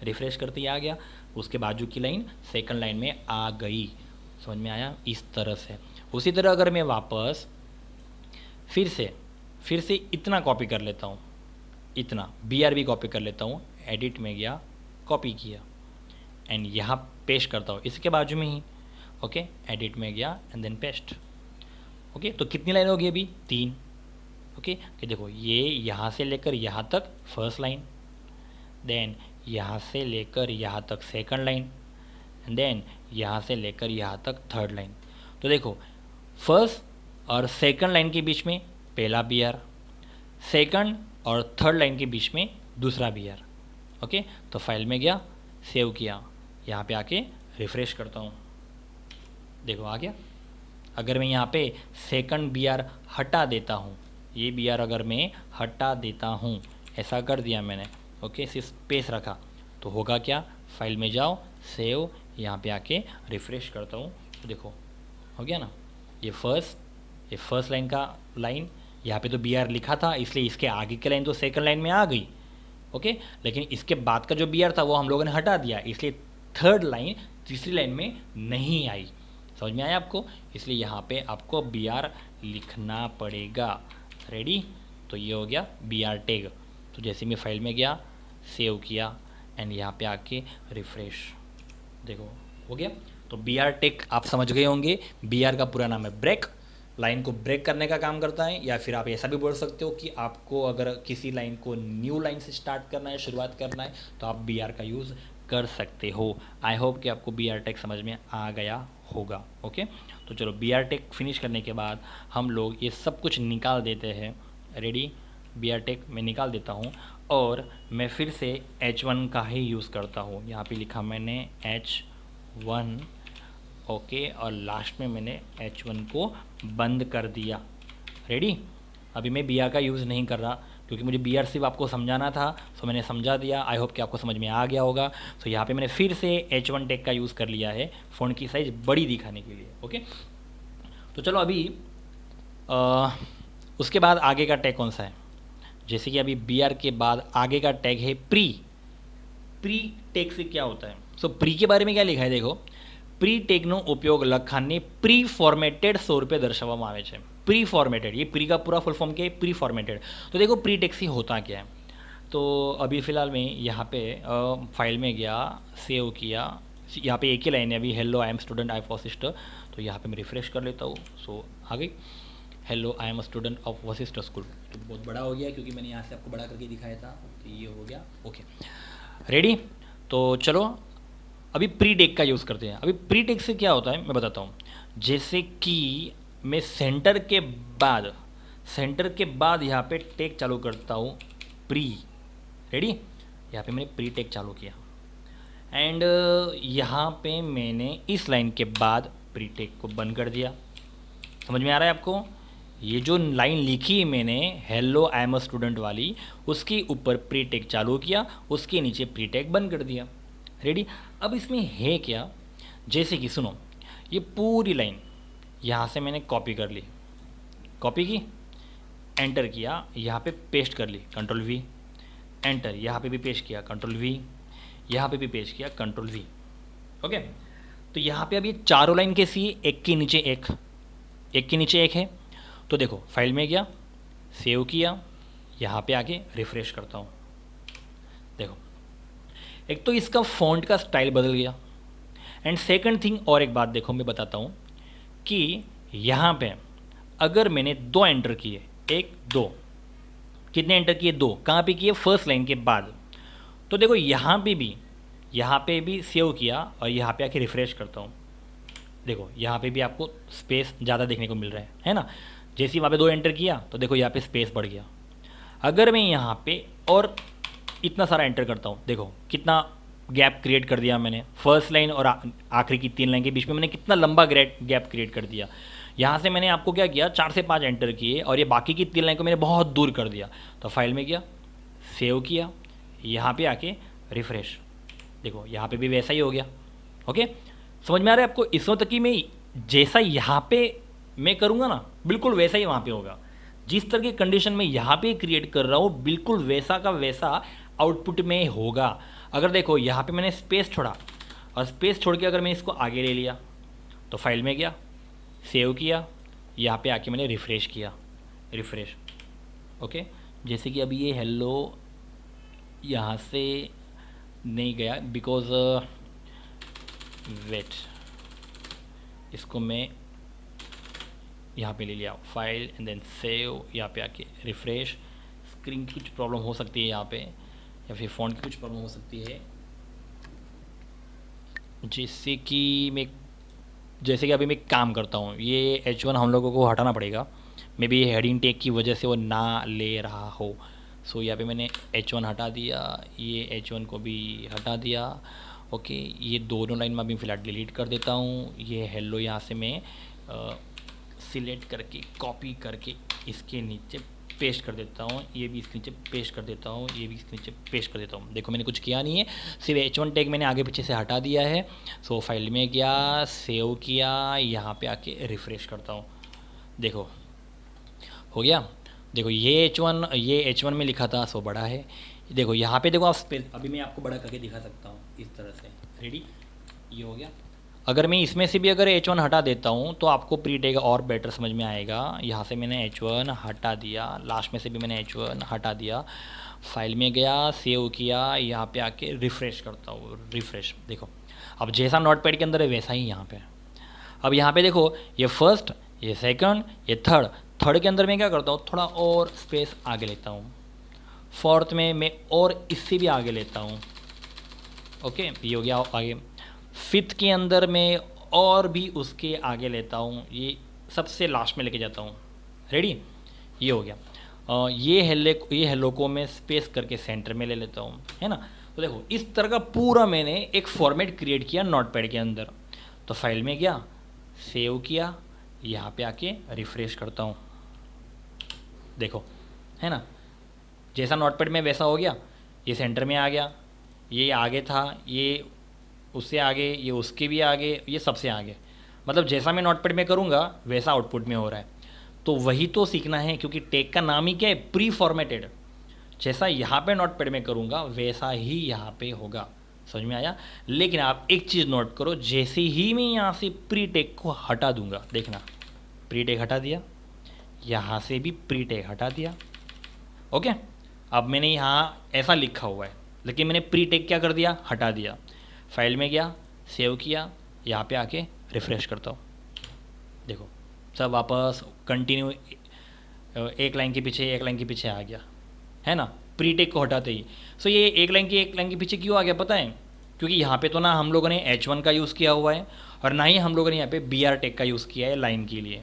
Speaker 1: रिफ्रेश करते ही आ गया। उसके बाजू की लाइन सेकंड लाइन में आ गई, समझ में आया, इस तरह से। उसी तरह अगर मैं वापस फिर से इतना कॉपी कर लेता हूँ, इतना BR भी कॉपी कर लेता हूँ, एडिट में गया, कॉपी किया एंड यहाँ पेस्ट करता हूँ इसके बाजू में ही। ओके, एडिट में गया एंड देन पेस्ट। ओके, तो कितनी लाइन होगी अभी, 3। ओके, कि देखो ये यहाँ से लेकर यहाँ तक फर्स्ट लाइन, देन यहाँ से लेकर यहाँ तक सेकंड लाइन, एंड देन यहाँ से लेकर यहाँ तक थर्ड लाइन। तो देखो फर्स्ट और सेकंड लाइन के बीच में पहला BR, सेकंड और थर्ड लाइन के बीच में दूसरा BR। ओके, तो फाइल में गया, सेव किया, यहाँ पे आके रिफ्रेश करता हूँ, देखो आ गया। अगर मैं यहाँ पे सेकंड BR हटा देता हूँ, ये BR अगर मैं हटा देता हूँ, ऐसा कर दिया मैंने, ओके, सिर्फ स्पेस रखा, तो होगा क्या, फाइल में जाओ, सेव, यहाँ पे आके रिफ्रेश करता हूँ, तो देखो हो गया ना। ये फर्स्ट लाइन का लाइन, यहाँ पे तो BR लिखा था, इसलिए इसके आगे की लाइन तो सेकंड लाइन में आ गई। ओके, लेकिन इसके बाद का जो BR था वो हम लोगों ने हटा दिया, इसलिए थर्ड लाइन तीसरी लाइन में नहीं आई। समझ में आया आपको, इसलिए यहाँ पे आपको BR लिखना पड़ेगा। रेडी, तो ये हो गया BR टैग। तो जैसे मैं फाइल में गया, सेव किया एंड यहाँ पे आके रिफ्रेश, देखो हो गया। तो BR टैग आप समझ गए होंगे। BR का पूरा नाम है ब्रेक, लाइन को ब्रेक करने का काम करता है। या फिर आप ऐसा भी बोल सकते हो कि आपको अगर किसी लाइन को न्यू लाइन से स्टार्ट करना है, शुरुआत करना है, तो आप BR का यूज़ कर सकते हो। आई होप कि आपको BR टैग समझ में आ गया होगा। ओके, तो चलो BR टैग फिनिश करने के बाद हम लोग ये सब कुछ निकाल देते हैं। रेडी, BR टैग मैं निकाल देता हूँ और मैं फिर से H1 का ही यूज़ करता हूँ। यहाँ पे लिखा मैंने H1, ओके, और लास्ट में मैंने H1 को बंद कर दिया। रेडी, अभी मैं BR का यूज़ नहीं कर रहा क्योंकि मुझे BR सिर्फ आपको समझाना था, तो मैंने समझा दिया। आई होप कि आपको समझ में आ गया होगा। तो यहाँ पे मैंने फिर से H1 टैग का यूज़ कर लिया है फ़ॉन्ट की साइज़ बड़ी दिखाने के लिए। ओके, तो चलो अभी उसके बाद आगे का टैग कौन सा है, जैसे कि अभी BR के बाद आगे का टैग है प्री टैग से क्या होता है। सो प्री के बारे में क्या लिखा है, देखो, प्री ટેગનો ઉપયોગ લખાણને પ્રી ફોર્મેટેડ સ્વરૂપે દર્શાવવામાં આવે છે। प्री फॉर्मेटेड, ये प्री का पूरा फुल फॉर्म क्या है, प्री फॉर्मेटेड। तो देखो प्री टेक्स्ट ही होता क्या है। तो अभी फ़िलहाल मैं यहाँ पे फाइल में गया, सेव किया, यहाँ पे एक ही लाइन है अभी, hello I am student I Vashishtha. तो यहाँ पे मैं रिफ्रेश कर लेता हूँ, सो आ गई hello I am a student of Vashishtha school. तो बहुत बड़ा हो गया क्योंकि मैंने यहाँ से आपको बड़ा करके दिखाया था, तो ये हो गया ओके रेडी। तो चलो अभी प्री टेक का यूज़ करते हैं। अभी प्री टेक से क्या होता है मैं बताता हूँ। जैसे कि मैं सेंटर के बाद यहाँ पे टेक चालू करता हूँ प्री, रेडी। यहाँ पे मैंने प्री टेक चालू किया एंड यहाँ पे मैंने इस लाइन के बाद प्री टेक को बंद कर दिया। समझ में आ रहा है आपको? ये जो लाइन लिखी है मैंने hello I am a student वाली, उसके ऊपर प्री टेक चालू किया, उसके नीचे प्री टेक बंद कर दिया, रेडी। अब इसमें है क्या, जैसे कि सुनो, ये पूरी लाइन यहाँ से मैंने कॉपी कर ली, कॉपी की, एंटर किया, यहाँ पे पेस्ट कर ली, कंट्रोल वी, एंटर, यहाँ पे भी पेस्ट किया, कंट्रोल वी, यहाँ पे भी पेस्ट किया, कंट्रोल वी, ओके। तो यहाँ पे अब ये चारों लाइन कैसी है, एक के नीचे एक, एक के नीचे एक है। तो देखो फाइल में गया, सेव किया, यहाँ पे आके रिफ्रेश करता हूँ, देखो एक तो इसका फॉन्ट का स्टाइल बदल गया एंड सेकंड थिंग और एक बात देखो मैं बताता हूँ कि यहाँ पे अगर मैंने 2 एंटर किए, 1 2, कितने एंटर किए, 2, कहाँ पे किए, फर्स्ट लाइन के बाद। तो देखो यहाँ पे भी सेव किया और यहाँ पे आके रिफ्रेश करता हूँ, देखो यहाँ पे भी आपको स्पेस ज़्यादा देखने को मिल रहा है ना। जैसे ही वहाँ पे 2 एंटर किया तो देखो यहाँ पे स्पेस बढ़ गया। अगर मैं यहाँ पे और इतना सारा एंटर करता हूँ, देखो कितना गैप क्रिएट कर दिया मैंने, फर्स्ट लाइन और आखिरी की 3 लाइन के बीच में मैंने कितना लंबा गैप क्रिएट कर दिया। यहाँ से मैंने आपको क्या किया, 4 से 5 एंटर किए और ये बाकी की 3 लाइन को मैंने बहुत दूर कर दिया। तो फाइल में गया, सेव किया, यहाँ पे आके रिफ्रेश, देखो यहाँ पे भी वैसा ही हो गया, ओके। समझ में आ रहा है आपको? इस वक्त कि मैं जैसा यहाँ पे मैं करूँगा ना, बिल्कुल वैसा ही वहाँ पे होगा। जिस तरह की कंडीशन में यहाँ पे क्रिएट कर रहा हूँ, बिल्कुल वैसा का वैसा आउटपुट में होगा। अगर देखो यहाँ पे मैंने स्पेस छोड़ा और स्पेस छोड़ के अगर मैं इसको आगे ले लिया, तो फाइल में गया, सेव किया, यहाँ पे आके मैंने रिफ्रेश किया, रिफ्रेश, ओके। जैसे कि अभी ये हेलो यहाँ से नहीं गया बिकॉज वेट, इसको मैं यहाँ पे ले लिया, फाइल एंड देन सेव, यहाँ पे आके रिफ्रेश। स्क्रीन की कुछ प्रॉब्लम हो सकती है यहाँ पे, या फिर फ़ॉन्ट की कुछ प्रॉब्लम हो सकती है। जैसे कि अभी मैं काम करता हूँ, ये H1 हम लोगों को हटाना पड़ेगा, मे बी हेडिंग टैग की वजह से वो ना ले रहा हो। सो यहाँ पे मैंने H1 हटा दिया, ये H1 को भी हटा दिया, ओके। ये दोनों लाइन में अभी फ़िलहाल डिलीट कर देता हूँ। ये हेलो यहाँ से मैं सिलेक्ट करके कॉपी करके इसके नीचे पेस्ट कर देता हूँ, ये भी इसके नीचे पेस्ट कर देता हूँ, ये भी इसके नीचे पेस्ट कर देता हूँ। देखो मैंने कुछ किया नहीं है, सिर्फ H1 टैग मैंने आगे पीछे से हटा दिया है। सो फाइल में गया, सेव किया, यहाँ पे आके रिफ़्रेश करता हूँ, देखो हो गया। देखो ये H1 में लिखा था, सो बड़ा है। देखो यहाँ पे देखो आप स्पेस, अभी मैं आपको बड़ा करके दिखा सकता हूँ इस तरह से, रेडी, ये हो गया। अगर मैं इसमें से भी अगर H1 हटा देता हूँ तो आपको प्री टेक और बेटर समझ में आएगा। यहाँ से मैंने H1 हटा दिया, लास्ट में से भी मैंने H1 हटा दिया, फाइल में गया, सेव किया, यहाँ पे आके रिफ़्रेश करता हूँ, रिफ़्रेश। देखो अब जैसा नोटपैड के अंदर है वैसा ही यहाँ पे। अब यहाँ पे देखो ये फर्स्ट, ये सेकंड, ये थर्ड के अंदर मैं क्या करता हूँ, थोड़ा और स्पेस आगे लेता हूँ। फोर्थ में मैं और इससे भी आगे लेता हूँ, ओके, ये हो गया आगे। फिफ्थ के अंदर मैं और भी उसके आगे लेता हूँ, ये सबसे लास्ट में लेके जाता हूँ, रेडी, ये हो गया। ये हेलो को मैं स्पेस करके सेंटर में ले लेता हूँ, है ना। तो देखो इस तरह का पूरा मैंने एक फॉर्मेट क्रिएट किया नोटपैड के अंदर। तो फाइल में गया, सेव किया, यहाँ पे आके रिफ़्रेश करता हूँ, देखो है ना, जैसा नोटपैड में वैसा हो गया। ये सेंटर में आ गया, ये आगे था, ये उससे आगे, ये उसके भी आगे, ये सबसे आगे। मतलब जैसा मैं नोटपैड में करूँगा वैसा आउटपुट में हो रहा है। तो वही तो सीखना है, क्योंकि टैग का नाम ही क्या है, प्री फॉर्मेटेड। जैसा यहाँ पे नोटपैड में करूँगा वैसा ही यहाँ पे होगा, समझ में आया। लेकिन आप एक चीज़ नोट करो, जैसे ही मैं यहाँ से प्री टैग को हटा दूँगा, देखना प्री टैग हटा दिया, यहाँ से भी प्री टैग हटा दिया। ओके, अब मैंने यहाँ ऐसा लिखा हुआ है लेकिन मैंने प्री टैग क्या कर दिया, हटा दिया। फाइल में गया, सेव किया, यहाँ पे आके रिफ़्रेश करता हूँ, देखो सब वापस कंटिन्यू एक लाइन के पीछे एक लाइन के पीछे आ गया, है ना, प्री टैग को हटाते ही। सो ये एक लाइन के पीछे क्यों आ गया पता है, क्योंकि यहाँ पे तो ना हम लोगों ने H1 का यूज़ किया हुआ है और ना ही हम लोगों ने यहाँ पे BR टैग का यूज़ किया है लाइन के लिए।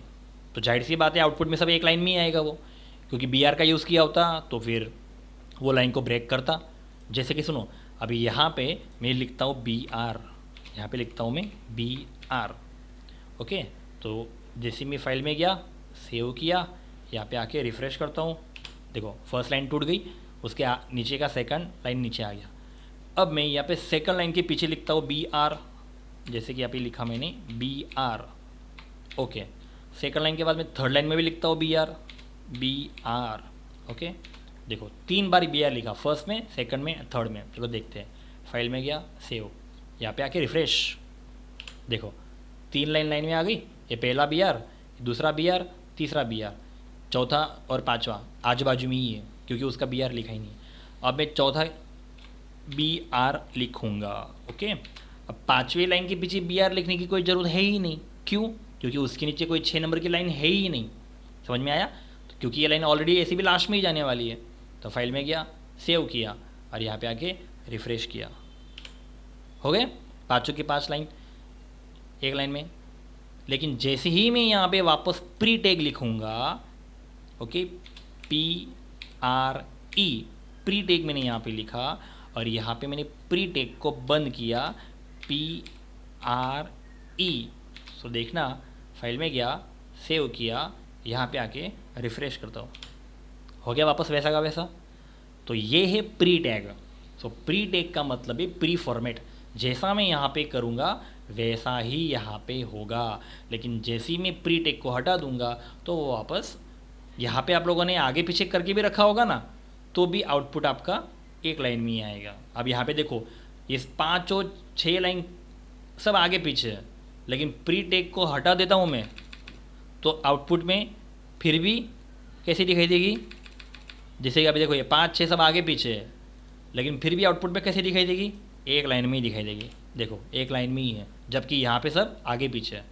Speaker 1: तो जाहिर सी बात है आउटपुट में सब एक लाइन में ही आएगा वो, क्योंकि BR का यूज़ किया होता तो फिर वो लाइन को ब्रेक करता। जैसे कि सुनो, अभी यहाँ पे मैं लिखता हूँ BR, यहाँ पे लिखता हूँ मैं BR। ओके, तो जैसे मैं फाइल में गया, सेव किया, यहाँ पे आके रिफ़्रेश करता हूँ, देखो फर्स्ट लाइन टूट गई, उसके नीचे का सेकंड लाइन नीचे आ गया। अब मैं यहाँ पे सेकंड लाइन के पीछे लिखता हूँ BR, जैसे कि यहाँ पे लिखा मैंने BR। ओके, सेकंड लाइन के बाद मैं थर्ड लाइन में भी लिखता हूँ BR। ओके, देखो 3 बार BR लिखा, फर्स्ट में, सेकंड में, थर्ड में। चलो देखते हैं, फाइल में गया, सेव, यहाँ पे आके रिफ़्रेश, देखो 3 लाइन में आ गई। ये पहला BR, दूसरा BR, तीसरा BR, चौथा और पांचवा आजू बाजू में ही है क्योंकि उसका BR लिखा ही नहीं। अब मैं चौथा BR लिखूँगा। ओके, अब पाँचवीं लाइन के पीछे BR लिखने की कोई ज़रूरत है ही नहीं, क्यों, क्योंकि उसके नीचे कोई 6 नंबर की लाइन है ही नहीं। समझ में आया, तो क्योंकि ये लाइन ऑलरेडी ऐसे भी लास्ट में ही जाने वाली है। तो फाइल में गया, सेव किया और यहाँ पे आके रिफ़्रेश किया, हो गए पाँचों की 5 लाइन एक लाइन में। लेकिन जैसे ही मैं यहाँ पे वापस प्री टैग लिखूँगा, ओके, PRE, प्री टैग मैंने यहाँ पे लिखा और यहाँ पे मैंने प्री टैग को बंद किया, PRE। सो देखना, फाइल में गया, सेव किया, यहाँ पे आके रिफ़्रेश करता हूँ, हो गया वापस वैसा का वैसा। तो ये है प्री टैग। सो प्री टैग का मतलब है प्री फॉर्मेट, जैसा मैं यहाँ पे करूँगा वैसा ही यहाँ पे होगा। लेकिन जैसे ही मैं प्री टैग को हटा दूँगा तो वो वापस यहाँ पे आप लोगों ने आगे पीछे करके भी रखा होगा ना, तो भी आउटपुट आपका एक लाइन में ही आएगा। अब यहाँ पे देखो, ये 5 और 6 लाइन सब आगे पीछे है, लेकिन प्री टैग को हटा देता हूँ मैं तो आउटपुट में फिर भी कैसी दिखाई देगी, जैसे कि अभी देखो ये 5 6 सब आगे पीछे है, लेकिन फिर भी आउटपुट में कैसे दिखाई देगी, एक लाइन में ही दिखाई देगी। देखो एक लाइन में ही है, जबकि यहाँ पे सब आगे पीछे है।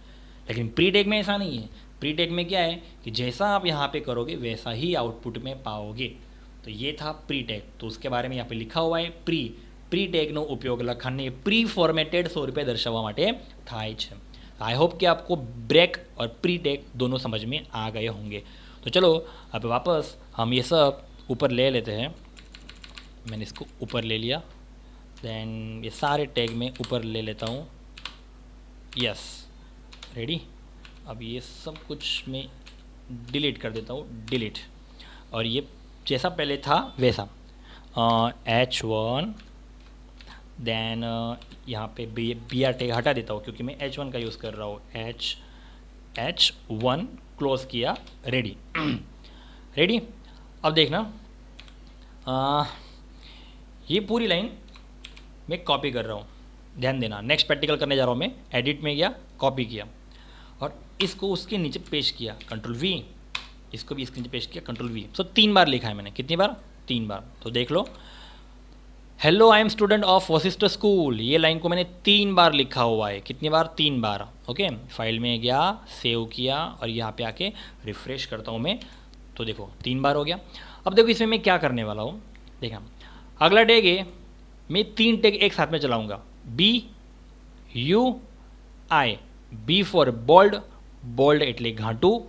Speaker 1: लेकिन प्री टैग में ऐसा नहीं है, प्री टैग में क्या है कि जैसा आप यहाँ पे करोगे वैसा ही आउटपुट में पाओगे। तो ये था प्री टैग, तो उसके बारे में यहाँ पे लिखा हुआ है प्री ટેગનો ઉપયોગ લખાણને પ્રી ફોર્મેટેડ સ્વરૂપે દર્શાવવા માટે થાય છે। आई होप कि आपको ब्रेक और प्री टैग दोनों समझ में आ गए होंगे। तो चलो अब वापस हम ये सब ऊपर ले लेते हैं। मैंने इसको ऊपर ले लिया, देन ये सारे टैग में ऊपर ले लेता हूँ। Yes, ready. अब ये सब कुछ मैं डिलीट कर देता हूँ, डिलीट। और ये जैसा पहले था वैसा H1, देन यहाँ पे BR टैग हटा देता हूँ क्योंकि मैं H1 का यूज़ कर रहा हूँ। H1 क्लोज किया, रेडी। रेडी। अब देखना, ये पूरी लाइन मैं कॉपी कर रहा हूँ, ध्यान देना। नेक्स्ट प्रैक्टिकल करने जा रहा हूँ मैं, एडिट में गया, कॉपी किया और इसको उसके नीचे पेस्ट किया, Ctrl+V, इसको भी इसके नीचे पेस्ट किया, Ctrl+V। सो 3 बार लिखा है मैंने, कितनी बार, 3 बार। तो देख लो, hello I am student of Vashishtha school, ये लाइन को मैंने 3 बार लिखा हुआ है। कितनी बार, 3 बार। ओके, फाइल में गया, सेव किया और यहाँ पे आके रिफ़्रेश करता हूँ मैं, तो देखो 3 बार हो गया। अब देखो इसमें मैं क्या करने वाला हूँ, देखा अगला टैग है, मैं 3 टैग एक साथ में चलाऊँगा, BUI, B for bold, bold एटले घाटू,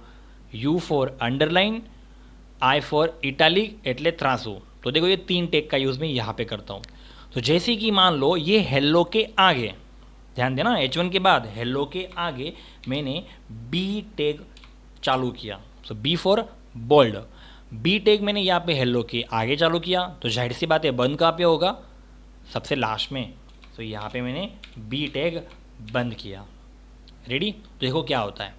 Speaker 1: U for underline, I for italic एटले ત્રાસું। तो देखो ये 3 टैग का यूज़ मैं यहाँ पे करता हूँ। तो जैसे कि मान लो ये हेलो के आगे, ध्यान देना, H1 के बाद हेलो के आगे मैंने B टैग चालू किया। So B for bold, B tag मैंने यहाँ पे हेलो के आगे चालू किया, तो जाहिर सी बात है बंद कहाँ पे होगा, सबसे लास्ट में। तो यहाँ पे मैंने B टैग बंद किया, रेडी। तो देखो क्या होता है,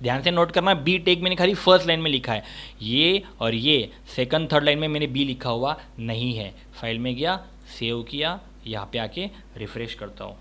Speaker 1: ध्यान से नोट करना, B टैग मैंने खाली फर्स्ट लाइन में लिखा है, ये और ये सेकंड थर्ड लाइन में मैंने B लिखा हुआ नहीं है। फाइल में गया, सेव किया, यहाँ पे आके रिफ़्रेश करता हूँ।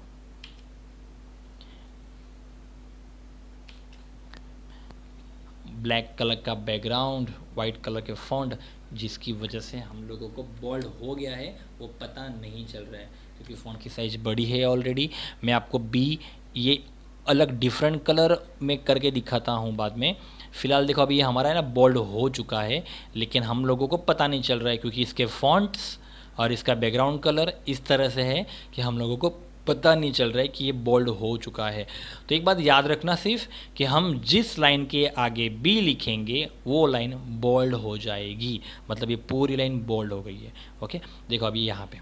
Speaker 1: ब्लैक कलर का बैकग्राउंड, वाइट कलर के फॉन्ट, जिसकी वजह से हम लोगों को बोल्ड हो गया है वो पता नहीं चल रहा है क्योंकि फ़ॉन्ट की साइज़ बड़ी है ऑलरेडी। मैं आपको बी ये अलग डिफरेंट कलर में करके दिखाता हूँ बाद में। फ़िलहाल देखो अभी ये हमारा है ना बोल्ड हो चुका है, लेकिन हम लोगों को पता नहीं चल रहा है क्योंकि इसके फॉन्ट्स और इसका बैकग्राउंड कलर इस तरह से है कि हम लोगों को पता नहीं चल रहा है कि ये बोल्ड हो चुका है। तो एक बात याद रखना सिर्फ कि हम जिस लाइन के आगे बी लिखेंगे वो लाइन बोल्ड हो जाएगी, मतलब ये पूरी लाइन बोल्ड हो गई है। ओके, देखो अभी यहाँ पे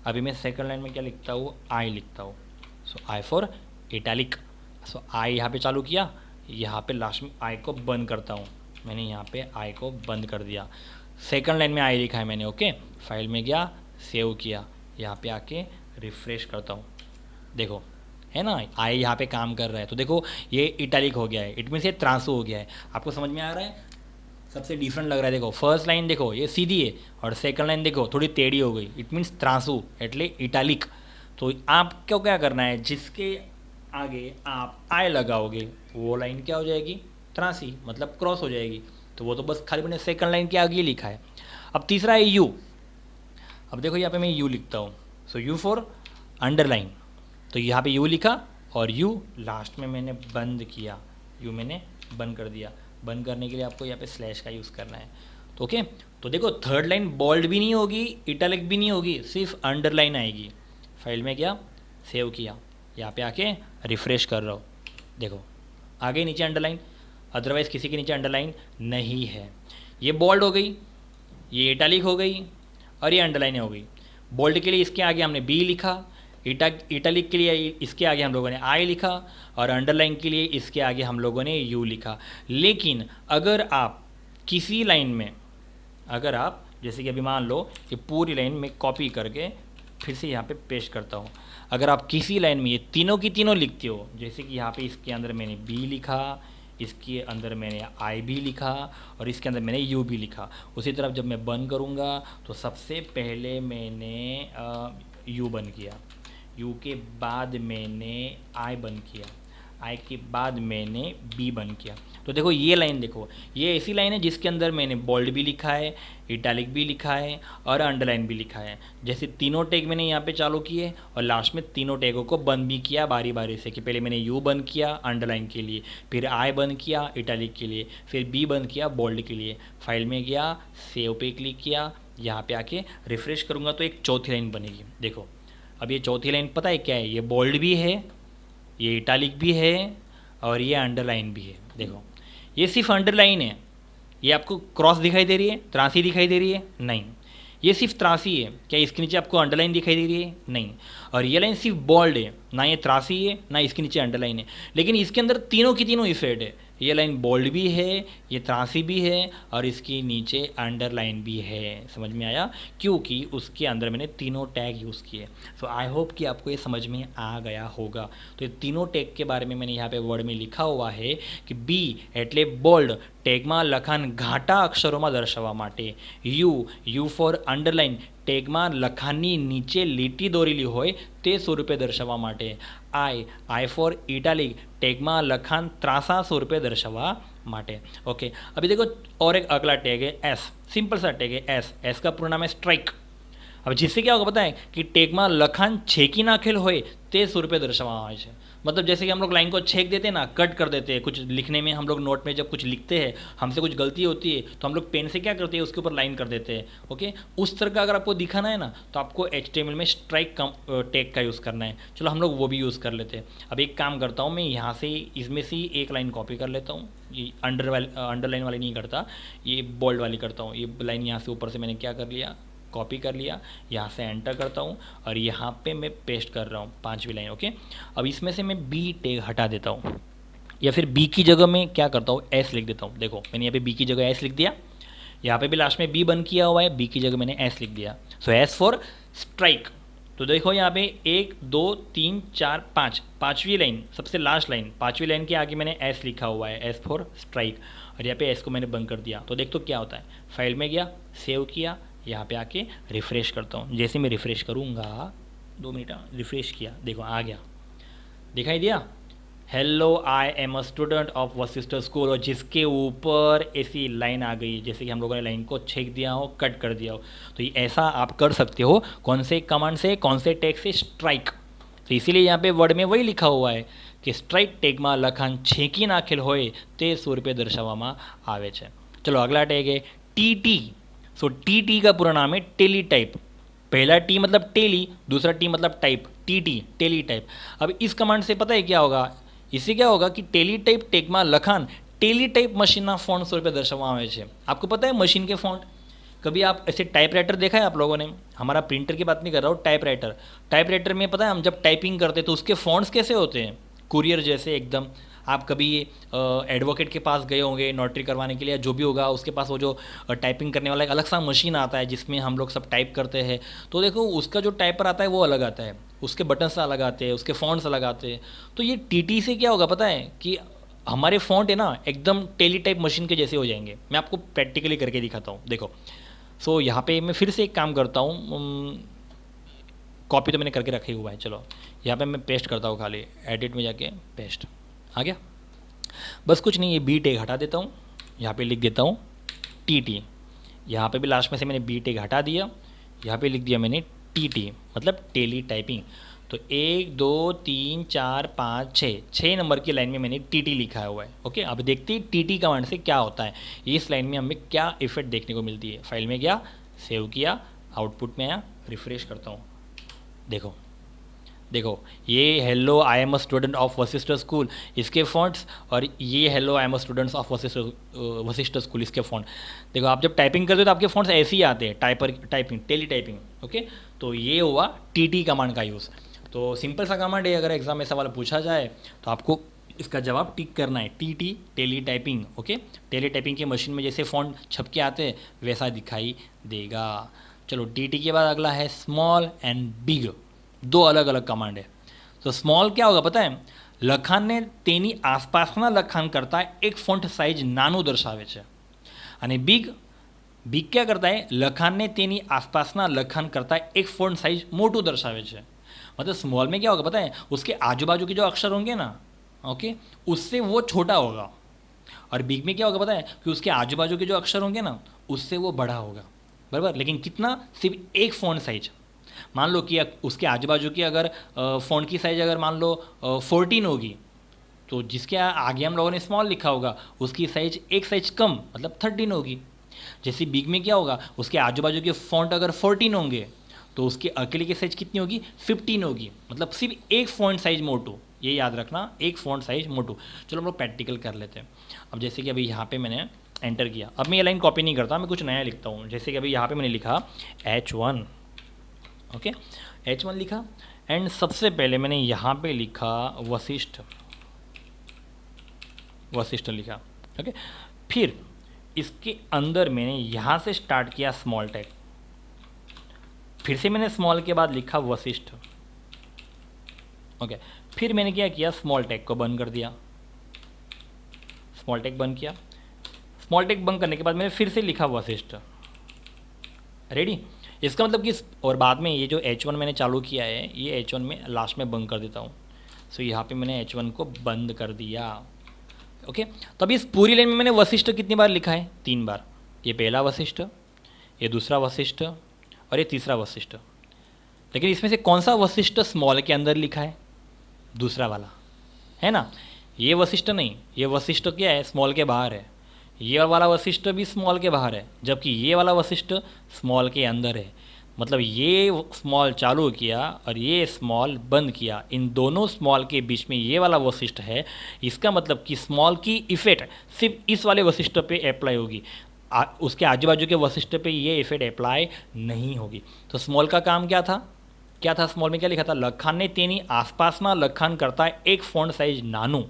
Speaker 1: अभी मैं सेकंड लाइन में क्या लिखता हूँ, आई लिखता हूँ। सो आई फॉर इटैलिक। सो आई यहाँ पे चालू किया, यहाँ पे लास्ट में आई को बंद करता हूँ। मैंने यहाँ पे आई को बंद कर दिया, सेकंड लाइन में आई लिखा है मैंने। ओके, फाइल में गया, सेव किया, यहाँ पे आके रिफ्रेश करता हूँ। देखो है ना आई यहाँ पे काम कर रहा है। तो देखो ये इटैलिक हो गया है, इट मीन्स ये ट्रांसो हो गया है। आपको समझ में आ रहा है? सबसे डिफरेंट लग रहा है। देखो फर्स्ट लाइन देखो ये सीधी है और सेकंड लाइन देखो थोड़ी टेढ़ी हो गई, इट मीन्स ट्रांसो एटले इटैलिक। तो आपको क्या करना है, जिसके आगे आप आई लगाओगे वो लाइन क्या हो जाएगी, त्रासी, मतलब क्रॉस हो जाएगी। तो वो तो बस खाली मैंने सेकंड लाइन के आगे लिखा है। अब तीसरा है यू। अब देखो यहाँ पे मैं यू लिखता हूँ। So you for underline. तो यहाँ पे यू लिखा और यू लास्ट में मैंने बंद किया, यू मैंने बंद कर दिया। बंद करने के लिए आपको यहाँ पे स्लैश का यूज़ करना है। तो ओके, तो देखो थर्ड लाइन बोल्ड भी नहीं होगी, इटैलिक भी नहीं होगी, सिर्फ अंडरलाइन आएगी। फाइल में गया, सेव किया, यहाँ पे आके रिफ्रेश कर रहा हूँ। देखो आगे नीचे अंडरलाइन, अदरवाइज़ किसी के नीचे अंडरलाइन नहीं है। ये बोल्ड हो गई, ये इटैलिक हो गई और ये अंडरलाइन हो गई। बोल्ड के लिए इसके आगे हमने बी लिखा, इटैलिक के लिए इसके आगे हम लोगों ने आई लिखा और अंडरलाइन के लिए इसके आगे हम लोगों ने यू लिखा। लेकिन अगर आप किसी लाइन में, अगर आप जैसे कि अभी मान लो कि पूरी लाइन में कॉपी करके फिर से यहाँ पे पेस्ट करता हूँ, अगर आप किसी लाइन में ये तीनों की तीनों लिखते हो, जैसे कि यहाँ पे इसके अंदर मैंने बी लिखा, इसके अंदर मैंने आई भी लिखा और इसके अंदर मैंने यू भी लिखा, उसी तरफ जब मैं बंद करूँगा तो सबसे पहले मैंने यू बंद किया, यू के बाद मैंने आई बंद किया, आई के बाद मैंने बी बंद किया। तो देखो ये लाइन, देखो ये ऐसी लाइन है जिसके अंदर मैंने बोल्ड भी लिखा है, इटैलिक भी लिखा है और अंडरलाइन भी लिखा है। जैसे तीनों टैग मैंने यहाँ पे चालू किए और लास्ट में तीनों टैगों को बंद भी किया बारी बारी से, कि पहले मैंने यू बंद किया अंडरलाइन के लिए, फिर आई बंद किया इटैलिक के लिए, फिर बी बंद किया बोल्ड के लिए। फाइल में गया, सेव पे क्लिक किया, यहाँ पे आके रिफ्रेश करूँगा तो एक चौथी लाइन बनेगी। देखो अब ये चौथी लाइन पता है क्या है, ये बोल्ड भी है, ये इटैलिक भी है और ये अंडरलाइन भी है। देखो ये सिर्फ अंडरलाइन है, ये आपको क्रॉस दिखाई दे रही है, त्रासी दिखाई दे रही है नहीं, ये सिर्फ त्रासी है। क्या इसके नीचे आपको अंडरलाइन दिखाई दे रही है? नहीं। और ये लाइन सिर्फ बोल्ड है, ना ये त्रासी है ना इसके नीचे अंडरलाइन है, लेकिन इसके अंदर तीनों की तीनों इफेक्ट है। ये लाइन बोल्ड भी है, ये त्रासी भी है और इसके नीचे अंडरलाइन भी है। समझ में आया? क्योंकि उसके अंदर मैंने तीनों टैग यूज़ किए। सो आई होप कि आपको ये समझ में आ गया होगा। तो ये तीनों टैग के बारे में मैंने यहाँ पे वर्ड में लिखा हुआ है कि बी એટલે બોલ્ડ ટેગમાં લખાણ ઘાટા અક્ષરોમાં દર્શાવવા માટે, યુ ફોર અંડરલાઇન ટેગમાં લખાણની નીચે લીટી દોરેલી હોય તે સ્વરૂપે દર્શાવવા માટે, आई फॉर इटैलिक टैगમાં લખાણ ત્રાસા સ્વરૂપે દર્શાવવા માટે। ओके, अभी देखो और एक अगला टैग है एस, सिंपल सा टैग है एस। एस का पूरा नाम है स्ट्राइक। अब जिससे क्या होगा पता है कि ટેગમાં લખાણ છેકી નાખેલ હોય તે સ્વરૂપે દર્શાવવામાં આવે છે। मतलब जैसे कि हम लोग लाइन को छेक देते हैं ना, कट कर देते हैं, कुछ लिखने में हम लोग नोट में जब कुछ लिखते हैं, हमसे कुछ गलती होती है तो हम लोग पेन से क्या करते हैं, उसके ऊपर लाइन कर देते हैं। ओके, उस तरह का अगर आपको दिखाना है ना तो आपको HTML में स्ट्राइक टैग का यूज़ करना है। चलो हम लोग वो भी यूज़ कर लेते हैं। अब एक काम करता हूँ, मैं यहाँ से इसमें से एक लाइन कॉपी कर लेता हूँ। ये अंडरलाइन वाली नहीं करता, ये बोल्ड वाली करता हूँ। ये लाइन यहाँ से ऊपर से मैंने क्या कर लिया, कॉपी कर लिया, यहाँ से एंटर करता हूँ और यहाँ पे मैं पेस्ट कर रहा हूँ पांचवी लाइन। ओके, अब इसमें से मैं बी टैग हटा देता हूँ, या फिर बी की जगह मैं क्या करता हूँ, एस लिख देता हूँ। देखो मैंने यहाँ पे बी की जगह एस लिख दिया, यहाँ पे भी लास्ट में बी बंद किया हुआ है, बी की जगह मैंने एस लिख दिया। सो एस फॉर स्ट्राइक। तो देखो यहाँ पे 1 2 3 4 5, पाँचवीं लाइन, सबसे लास्ट लाइन, पाँचवीं लाइन के आगे मैंने एस लिखा हुआ है, एस फॉर स्ट्राइक, और यहाँ पे एस को मैंने बंद कर दिया। तो देख तो क्या होता है, फाइल में गया, सेव किया, यहाँ पे आके रिफ़्रेश करता हूँ। जैसे मैं रिफ़्रेश करूँगा, 2 मिनट रिफ़्रेश किया, देखो आ गया, दिखाई दिया hello I am a student of Vashishtha school, और जिसके ऊपर ऐसी लाइन आ गई जैसे कि हम लोगों ने लाइन को छेक दिया हो, कट कर दिया हो, तो ये ऐसा आप कर सकते हो कौन से कमांड से, कौन से टैग से, स्ट्राइक। तो इसीलिए यहाँ पे वर्ड में वही लिखा हुआ है कि સ્ટ્રાઇક ટેગમાં લખાણ છેકી નાખેલ હોય તે સ્વરૂપે દર્શાવવામાં આવે છે। ચલો अगला टैग है टीटी। सो टीटी का पूरा नाम है टेली टाइप। पहला टी मतलब टेली, दूसरा टी मतलब टाइप, टीटी टेली टाइप। अब इस कमांड से पता है क्या होगा, इससे क्या होगा कि टेली टाइप ટેગમાં લખાણ टेली टाइप मशीनના ફોન્ટ સ્વરૂપે દર્શાવવામાં આવે છે। आपको पता है मशीन के फॉन्ट, कभी आप ऐसे टाइपराइटर देखा है आप लोगों ने, हमारा प्रिंटर की बात नहीं कर रहा हूँ, टाइपराइटर। टाइपराइटर में पता है हम जब टाइपिंग करते हैं तो उसके फॉन्ट्स कैसे होते हैं, कुरियर जैसे एकदम। आप कभी एडवोकेट के पास गए होंगे नोटरी करवाने के लिए, जो भी होगा उसके पास वो जो टाइपिंग करने वाला एक अलग सा मशीन आता है जिसमें हम लोग सब टाइप करते हैं। तो देखो उसका जो टाइपर आता है वो अलग आता है, उसके बटन्स अलग आते हैं, उसके फॉन्ट्स अलग आते हैं। तो ये टीटी से क्या होगा पता है कि हमारे फॉन्ट है ना एकदम टेली टाइप मशीन के जैसे हो जाएंगे। मैं आपको प्रैक्टिकली करके दिखाता हूँ, देखो। सो यहाँ पे मैं फिर से एक काम करता हूँ, कॉपी तो मैंने करके रखा ही हुआ है। चलो यहाँ पे मैं पेस्ट करता हूँ, खाली एडिट में जाके पेस्ट आ गया। बस कुछ नहीं, ये बी टैग हटा देता हूँ, यहाँ पे लिख देता हूँ टीटी। यहाँ पे भी लास्ट में से मैंने बी टैग हटा दिया, यहाँ पे लिख दिया मैंने टीटी मतलब टेली टाइपिंग। तो 1 2 3 4 5 6 नंबर की लाइन में मैंने टीटी लिखा हुआ है। ओके, अब देखते हैं टीटी कमांड से क्या होता है, इस लाइन में हमें क्या इफेक्ट देखने को मिलती है। फाइल में गया, सेव किया, आउटपुट में आया, रिफ्रेश करता हूँ, देखो देखो ये hello I am a student of Vashishtha school इसके फॉन्ट्स, और ये hello I am a students of Vashishtha school इसके फॉन्ट। देखो आप जब टाइपिंग करते हो तो आपके फॉन्ट्स ऐसे ही आते हैं, टाइपिंग टेली टाइपिंग। ओके, तो ये हुआ टीटी कमांड का यूज़। तो सिंपल सा कमांड है, अगर एग्जाम में सवाल पूछा जाए तो आपको इसका जवाब टिक करना है, TT tele typing. Okay, tele typing की मशीन में जैसे फॉन्ट छप के आते हैं वैसा दिखाई देगा। चलो टीटी के बाद अगला है स्मॉल एंड बिग, दो अलग अलग कमांड है। तो स्मॉल क्या होगा पता है, લખાણને તેની આસપાસના લખાણ કરતાં એક ફોન્ટ સાઇઝ નાનું દર્શાવે છે। અને बिग क्या करता है, લખાણને તેની आसपासना लखान करता एक फॉन्ट साइज मोटू दर्शावे छे। मतलब स्मॉल में क्या होगा पता है, उसके आजू बाजू के जो अक्षर होंगे ना, ओके, उससे वो छोटा होगा। और बिग में क्या होगा पता है कि उसके आजू बाजू के जो अक्षर होंगे ना उससे वो बड़ा होगा, बराबर। लेकिन कितना, सिर्फ एक फॉन्ट साइज। मान लो कि उसके आजू बाजू की अगर फॉन्ट की साइज अगर मान लो 14 होगी, तो जिसके आगे हम लोगों ने स्मॉल लिखा होगा उसकी साइज एक साइज कम मतलब 13 होगी। जैसे बिग में क्या होगा, उसके आजू बाजू के फॉन्ट अगर 14 होंगे तो उसके अकेले की साइज कितनी होगी, 15 होगी। मतलब सिर्फ एक फॉन्ट साइज मोटू, ये याद रखना, एक फॉन्ट साइज मोटू। चलो हम लोग प्रैक्टिकल कर लेते हैं। अब जैसे कि अभी यहाँ पे मैंने एंटर किया, अब मैं ये लाइन कॉपी नहीं करता, मैं कुछ नया लिखता हूँ। जैसे कि अभी यहाँ पे मैंने लिखा H1, ओके, H1 लिखा, एंड सबसे पहले मैंने यहाँ पे लिखा वशिष्ठ लिखा। ओके, फिर इसके अंदर मैंने यहाँ से स्टार्ट किया स्मॉल टैग, फिर से मैंने स्मॉल के बाद लिखा वशिष्ठ। ओके, फिर मैंने क्या किया, स्मॉल टैग को बंद कर दिया, स्मॉल टैग बंद किया। स्मॉल टैग बंद करने के बाद मैंने फिर से लिखा वशिष्ठ। रेडी, इसका मतलब कि, और बाद में ये जो H1 मैंने चालू किया है ये H1 में लास्ट में बंद कर देता हूँ। सो यहाँ पे मैंने H1 को बंद कर दिया। ओके, तो अभी इस पूरी लाइन में मैंने वशिष्ठ कितनी बार लिखा है, 3 बार। ये पहला वशिष्ठ, ये दूसरा वशिष्ठ, और ये तीसरा वशिष्ठ। लेकिन इसमें से कौन सा वशिष्ठ स्मॉल के अंदर लिखा है, दूसरा वाला है ना। ये वशिष्ठ नहीं, ये वशिष्ठ क्या है, स्मॉल के बाहर है। ये वाला वशिष्ठ भी स्मॉल के बाहर है, जबकि ये वाला वशिष्ठ स्मॉल के अंदर है। मतलब ये स्मॉल चालू किया और ये स्मॉल बंद किया, इन दोनों स्मॉल के बीच में ये वाला वशिष्ठ है। इसका मतलब कि स्मॉल की इफेक्ट सिर्फ इस वाले वशिष्ठ पे अप्लाई होगी, उसके आजू बाजू के वशिष्ठ पे ये इफेक्ट अप्लाई नहीं होगी। तो स्मॉल का काम क्या था, स्मॉल में क्या लिखा था, લખાણને તેની આસપાસના લખાણ કરતાં एक फॉन्ट साइज नानू।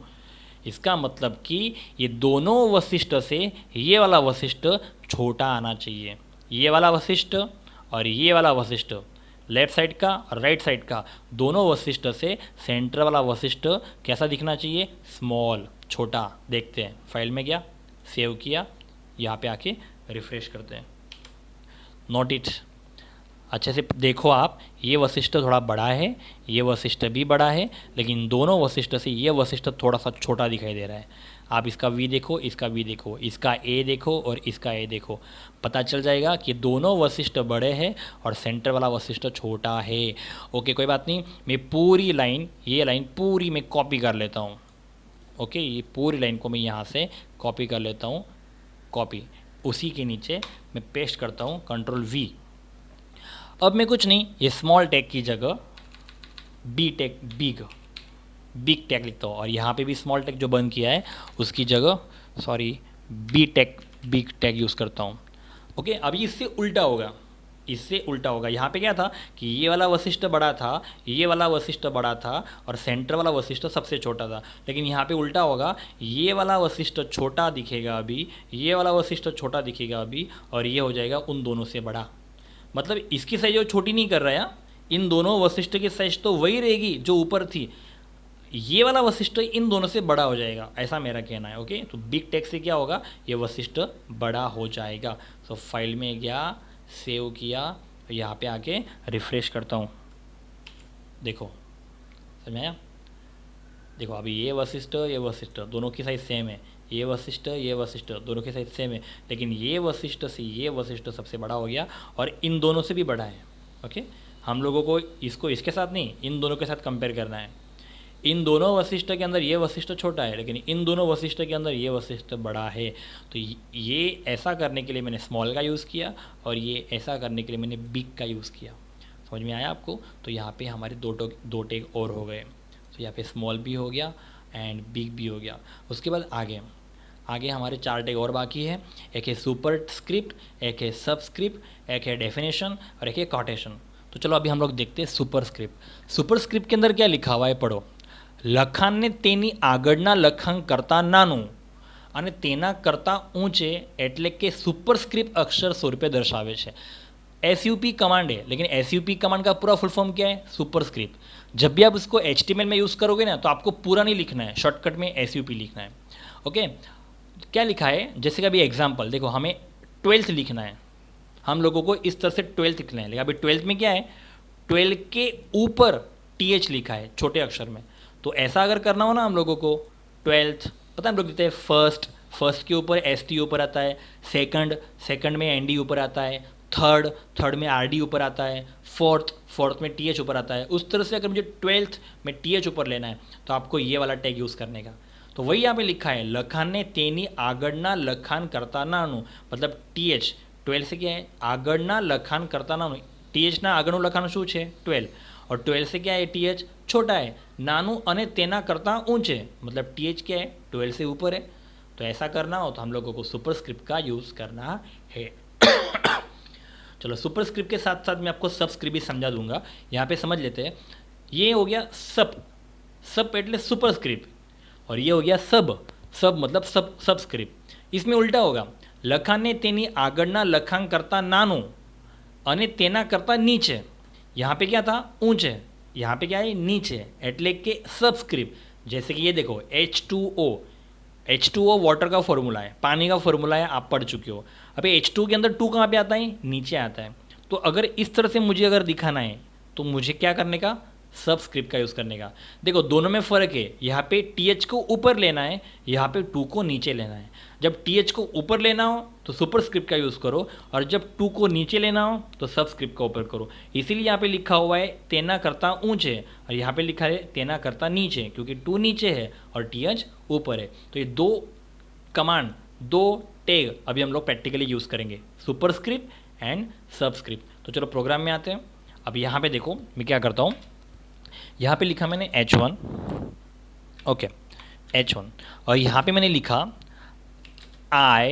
Speaker 1: इसका मतलब कि ये दोनों वशिष्ठ से ये वाला वशिष्ठ छोटा आना चाहिए। ये वाला वशिष्ठ और ये वाला वशिष्ठ, लेफ्ट साइड का और राइट साइड का, दोनों वशिष्ठ से सेंटर वाला वशिष्ठ कैसा दिखना चाहिए, स्मॉल, छोटा। देखते हैं, फाइल में गया, सेव किया, यहाँ पे आके रिफ्रेश करते हैं, नोट इट। अच्छे से देखो आप, ये वशिष्ठ थोड़ा बड़ा है, ये वशिष्ठ भी बड़ा है, लेकिन दोनों वशिष्ठ से ये वशिष्ठ थोड़ा सा छोटा दिखाई दे रहा है। आप इसका वी देखो, इसका वी देखो, इसका ए देखो और इसका ए देखो, पता चल जाएगा कि दोनों वशिष्ठ बड़े हैं और सेंटर वाला वशिष्ठ छोटा है। ओके, कोई बात नहीं, मैं पूरी लाइन, ये लाइन पूरी मैं कॉपी कर लेता हूँ। ओके, ये पूरी लाइन को मैं यहाँ से कॉपी कर लेता हूँ, कॉपी, उसी के नीचे मैं पेस्ट करता हूँ, कंट्रोल वी। अब मैं कुछ नहीं, ये स्मॉल टैग की जगह बी टैग, बिग टैग लिखता हूँ, और यहाँ पे भी स्मॉल टैग जो बंद किया है उसकी जगह sorry B tag, big tag use करता हूँ। ओके, अभी इससे उल्टा होगा, इससे उल्टा होगा। यहाँ पे क्या था कि ये वाला वशिष्ठ बड़ा था, ये वाला वशिष्ठ बड़ा था और सेंटर वाला वशिष्ठ सबसे छोटा था, लेकिन यहाँ पे उल्टा होगा, ये वाला वशिष्ठ छोटा दिखेगा अभी, ये वाला वशिष्ठ छोटा दिखेगा अभी, और ये हो जाएगा उन दोनों से बड़ा। मतलब इसकी साइज वो छोटी नहीं कर रहा है, इन दोनों वशिष्ठ की साइज तो वही रहेगी जो ऊपर थी, ये वाला वशिष्ठ इन दोनों से बड़ा हो जाएगा, ऐसा मेरा कहना है। ओके, तो बिग टेक्स्ट से क्या होगा, ये वशिष्ठ बड़ा हो जाएगा। तो फाइल में गया, सेव किया, यहाँ पे आके रिफ्रेश करता हूँ, देखो समझ में आया। देखो अभी ये वशिष्ठ दोनों की साइज सेम है, ये वशिष्ठ दोनों की साइज सेम है, लेकिन ये वशिष्ठ से ये वशिष्ठ सबसे बड़ा हो गया और इन दोनों से भी बड़ा है। ओके, हम लोगों को इसको इसके साथ नहीं, इन दोनों के साथ कंपेयर करना है। इन दोनों वशिष्ठ के अंदर ये वशिष्ठ छोटा है, लेकिन इन दोनों वशिष्ठ के अंदर ये वशिष्ठ बड़ा है। तो ये ऐसा करने के लिए मैंने स्मॉल का यूज़ किया और ये ऐसा करने के लिए मैंने बिग का यूज़ किया। समझ में आया आपको? तो यहाँ पे हमारे दो टैग और हो गए। तो यहाँ पे स्मॉल भी हो गया एंड बिग भी हो गया। उसके बाद आगे हमारे 4 टैग और बाकी है। एक है सुपर स्क्रिप्ट, एक है सबस्क्रिप्ट, एक है डेफिनेशन और एक है कोटेशन। तो चलो अभी हम लोग देखते हैं सुपर स्क्रिप्ट। सुपर स्क्रिप्ट के अंदर क्या लिखा हुआ है, पढ़ो। લખાણને તેની આગળના લખાણ કરતાં નાનું અને તેના કરતાં ઊંચે એટલે કે સુપરસ્ક્રિપ્ટ અક્ષર સ્વરૂપે દર્શાવે છે। एसयूपी कमांड है, लेकिन एसयूपी कमांड का पूरा फुल फॉर्म क्या है, सुपर स्क्रिप्ट। जब भी आप उसको एचटीएमएल में यूज़ करोगे ना, तो आपको पूरा नहीं लिखना है, शॉर्टकट में एसयूपी लिखना है। ओके, क्या लिखा है, जैसे कि अभी एग्जाम्पल देखो, हमें 12th लिखना है, हम लोगों को इस तरह से 12th लिखना है, लेकिन अभी 12th में क्या है, 12 के ऊपर TH लिखा है छोटे अक्षर में। तो ऐसा अगर करना हो ना हम लोगों को, 12th पता है हम लोग देते हैं फर्स्ट के ऊपर ST ऊपर आता है, सेकंड में ND ऊपर आता है, थर्ड में RD ऊपर आता है, फोर्थ में TH ऊपर आता है। उस तरह से अगर मुझे 12th में TH ऊपर लेना है तो आपको ये वाला टैग यूज़ करने का। तो वही यहाँ पे लिखा है, લખાણને તેની આગળના લખાણ કરતા નાનું, मतलब TH 12 से क्या है, આગળના લખાણ કરતા નાનું। TH ના આગળનું લખાણ શું છે, 12, और 12 से क्या है, TH छोटा है, नानू अने तेना करता ऊंचे, मतलब TH क्या है, 12 से ऊपर है। तो ऐसा करना हो तो हम लोगों को सुपरस्क्रिप्ट का यूज़ करना है। चलो, सुपरस्क्रिप्ट के साथ साथ मैं आपको सबस्क्रिप्ट भी समझा दूंगा, यहाँ पे समझ लेते हैं। ये हो गया सब એટલે सुपरस्क्रिप्ट, और ये हो गया सब मतलब सबस्क्रिप्ट। इसमें उल्टा होगा, લખાણને તેની આગળના લખાણ કરતાં નાનું અને તેના કરતાં नीचे। यहाँ पे क्या था, ऊंचे, यहाँ पे क्या है, नीचे, એટલે કે सबस्क्रिप्ट। जैसे कि ये देखो, H2O वाटर का फॉर्मूला है, पानी का फॉर्मूला है, आप पढ़ चुके हो। अभी H2 के अंदर 2 कहाँ पे आता है, नीचे आता है। तो अगर इस तरह से मुझे अगर दिखाना है तो मुझे क्या करने का, सबस्क्रिप्ट का यूज़ करने का। देखो दोनों में फ़र्क है, यहाँ पे TH को ऊपर लेना है, यहाँ पे 2 को नीचे लेना है। जब TH को ऊपर लेना हो तो सुपरस्क्रिप्ट का यूज़ करो, और जब 2 को नीचे लेना हो तो सबस्क्रिप्ट का ऊपर करो। इसीलिए यहाँ पे लिखा हुआ है तेना करता ऊंचे, और यहाँ पे लिखा है तेना करता नीचे, क्योंकि 2 नीचे है और TH ऊपर है। तो ये 2 कमांड, 2 टैग अभी हम लोग प्रैक्टिकली यूज़ करेंगे, सुपरस्क्रिप्ट एंड सबस्क्रिप्ट। तो चलो प्रोग्राम में आते हैं। अब यहाँ पे देखो मैं क्या करता हूँ, यहाँ पे लिखा मैंने H1, ओके H1, और यहाँ पे मैंने लिखा I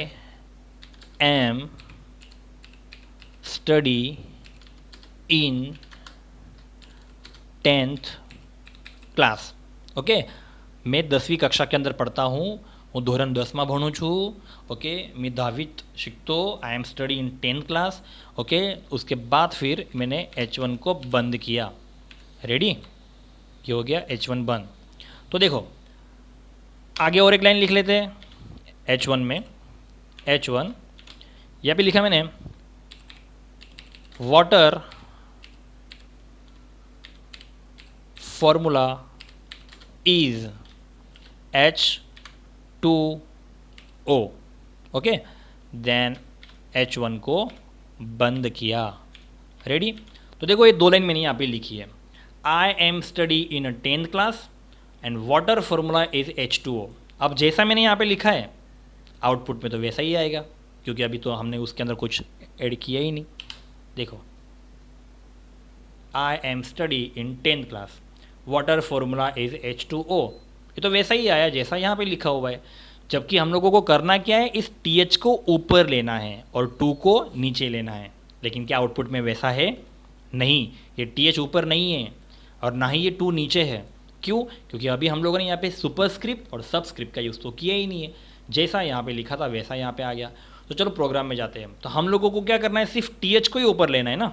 Speaker 1: am study in 10th class. Okay, मैं 10वीं कक्षा के अंदर पढ़ता हूँ, હું ધોરણ 10માં ભણું છું। ओके, मैं दावित शिकतो, आई am study in 10th class. Okay, उसके बाद फिर मैंने H1 को बंद किया, रेडी, ये हो गया H1 बंद। तो देखो आगे और एक लाइन लिख लेते हैं H1 में, H1 यहाँ पे लिखा मैंने water formula is H2O, okay, then H1 को बंद किया। रेडी? तो देखो ये 2 लाइन मैंने यहाँ पे लिखी है, आई am study in 10th class and water formula is H2O। अब जैसा मैंने यहाँ पे लिखा है आउटपुट में तो वैसा ही आएगा, क्योंकि अभी तो हमने उसके अंदर कुछ ऐड किया ही नहीं। देखो, आई am study in 10th class, water formula is H2O, ये तो वैसा ही आया जैसा यहाँ पे लिखा हुआ है। जबकि हम लोगों को करना क्या है, इस TH को ऊपर लेना है और 2 को नीचे लेना है। लेकिन क्या आउटपुट में वैसा है? नहीं, ये TH ऊपर नहीं है और ना ही ये 2 नीचे है। क्यों? क्योंकि अभी हम लोगों ने यहाँ पे सुपरस्क्रिप्ट और सबस्क्रिप्ट का यूज़ तो किया ही नहीं है। जैसा यहाँ पे लिखा था वैसा यहाँ पे आ गया। तो चलो प्रोग्राम में जाते हैं। तो हम लोगों को क्या करना है, सिर्फ TH को ही ऊपर लेना है ना,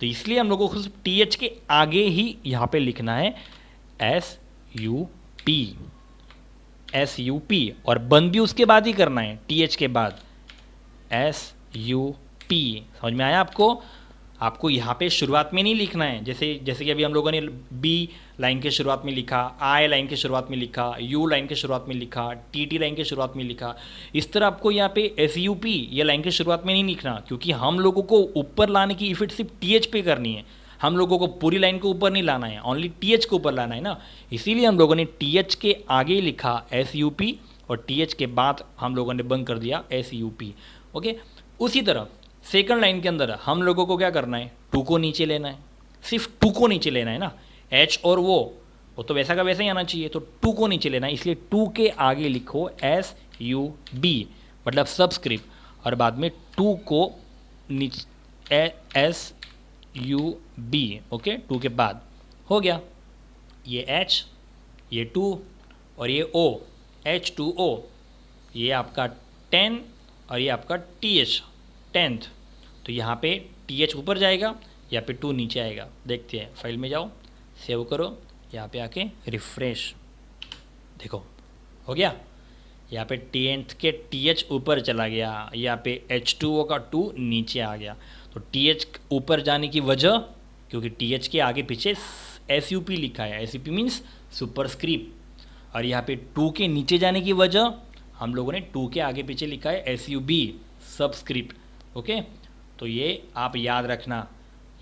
Speaker 1: तो इसलिए हम लोगों को सिर्फ TH के आगे ही यहाँ पे लिखना है SUP, और बंद भी उसके बाद ही करना है, TH के बाद SUP। समझ में आया आपको? आपको यहाँ पे शुरुआत में नहीं लिखना है, जैसे कि अभी हम लोगों ने B लाइन के शुरुआत में लिखा, I लाइन के शुरुआत में लिखा, U लाइन के शुरुआत में लिखा, TT लाइन के शुरुआत में लिखा। इस तरह आपको यहाँ पे SUP ये लाइन के शुरुआत में नहीं लिखना, क्योंकि हम लोगों को ऊपर लाने की इफेक्ट सिर्फ TH पे करनी है। हम लोगों को पूरी लाइन को ऊपर नहीं लाना है, ओनली TH को ऊपर लाना है ना। इसीलिए हम लोगों ने TH के आगे लिखा SUP और TH के बाद हम लोगों ने बंद कर दिया SUP। ओके, उसी तरह सेकंड लाइन के अंदर हम लोगों को क्या करना है, 2 को नीचे लेना है, सिर्फ 2 को नीचे लेना है ना। H और वो तो वैसा का वैसा ही आना चाहिए, तो 2 को नीचे लेना है। इसलिए 2 के आगे लिखो SUB, मतलब सबस्क्रिप्ट, और बाद में 2 को नीचे SUB। ओके, 2 के बाद हो गया ये H, ये 2 और ये O, H2O। ये आपका 10 और ये आपका TH, 10th। तो यहाँ पे TH ऊपर जाएगा, यहाँ पे 2 नीचे आएगा। देखते हैं, फाइल में जाओ, सेव करो, यहाँ पे आके रिफ्रेश, देखो हो गया। यहाँ पे 10th के TH ऊपर चला गया, यहाँ पे H2O का 2 नीचे आ गया। तो TH ऊपर जाने की वजह, क्योंकि TH के आगे पीछे SUP लिखा है, SUP मीन्स सुपरस्क्रिप्ट। और यहाँ पे 2 के नीचे जाने की वजह, हम लोगों ने 2 के आगे पीछे लिखा है SUB, सबस्क्रिप्ट। ओके, तो ये आप याद रखना।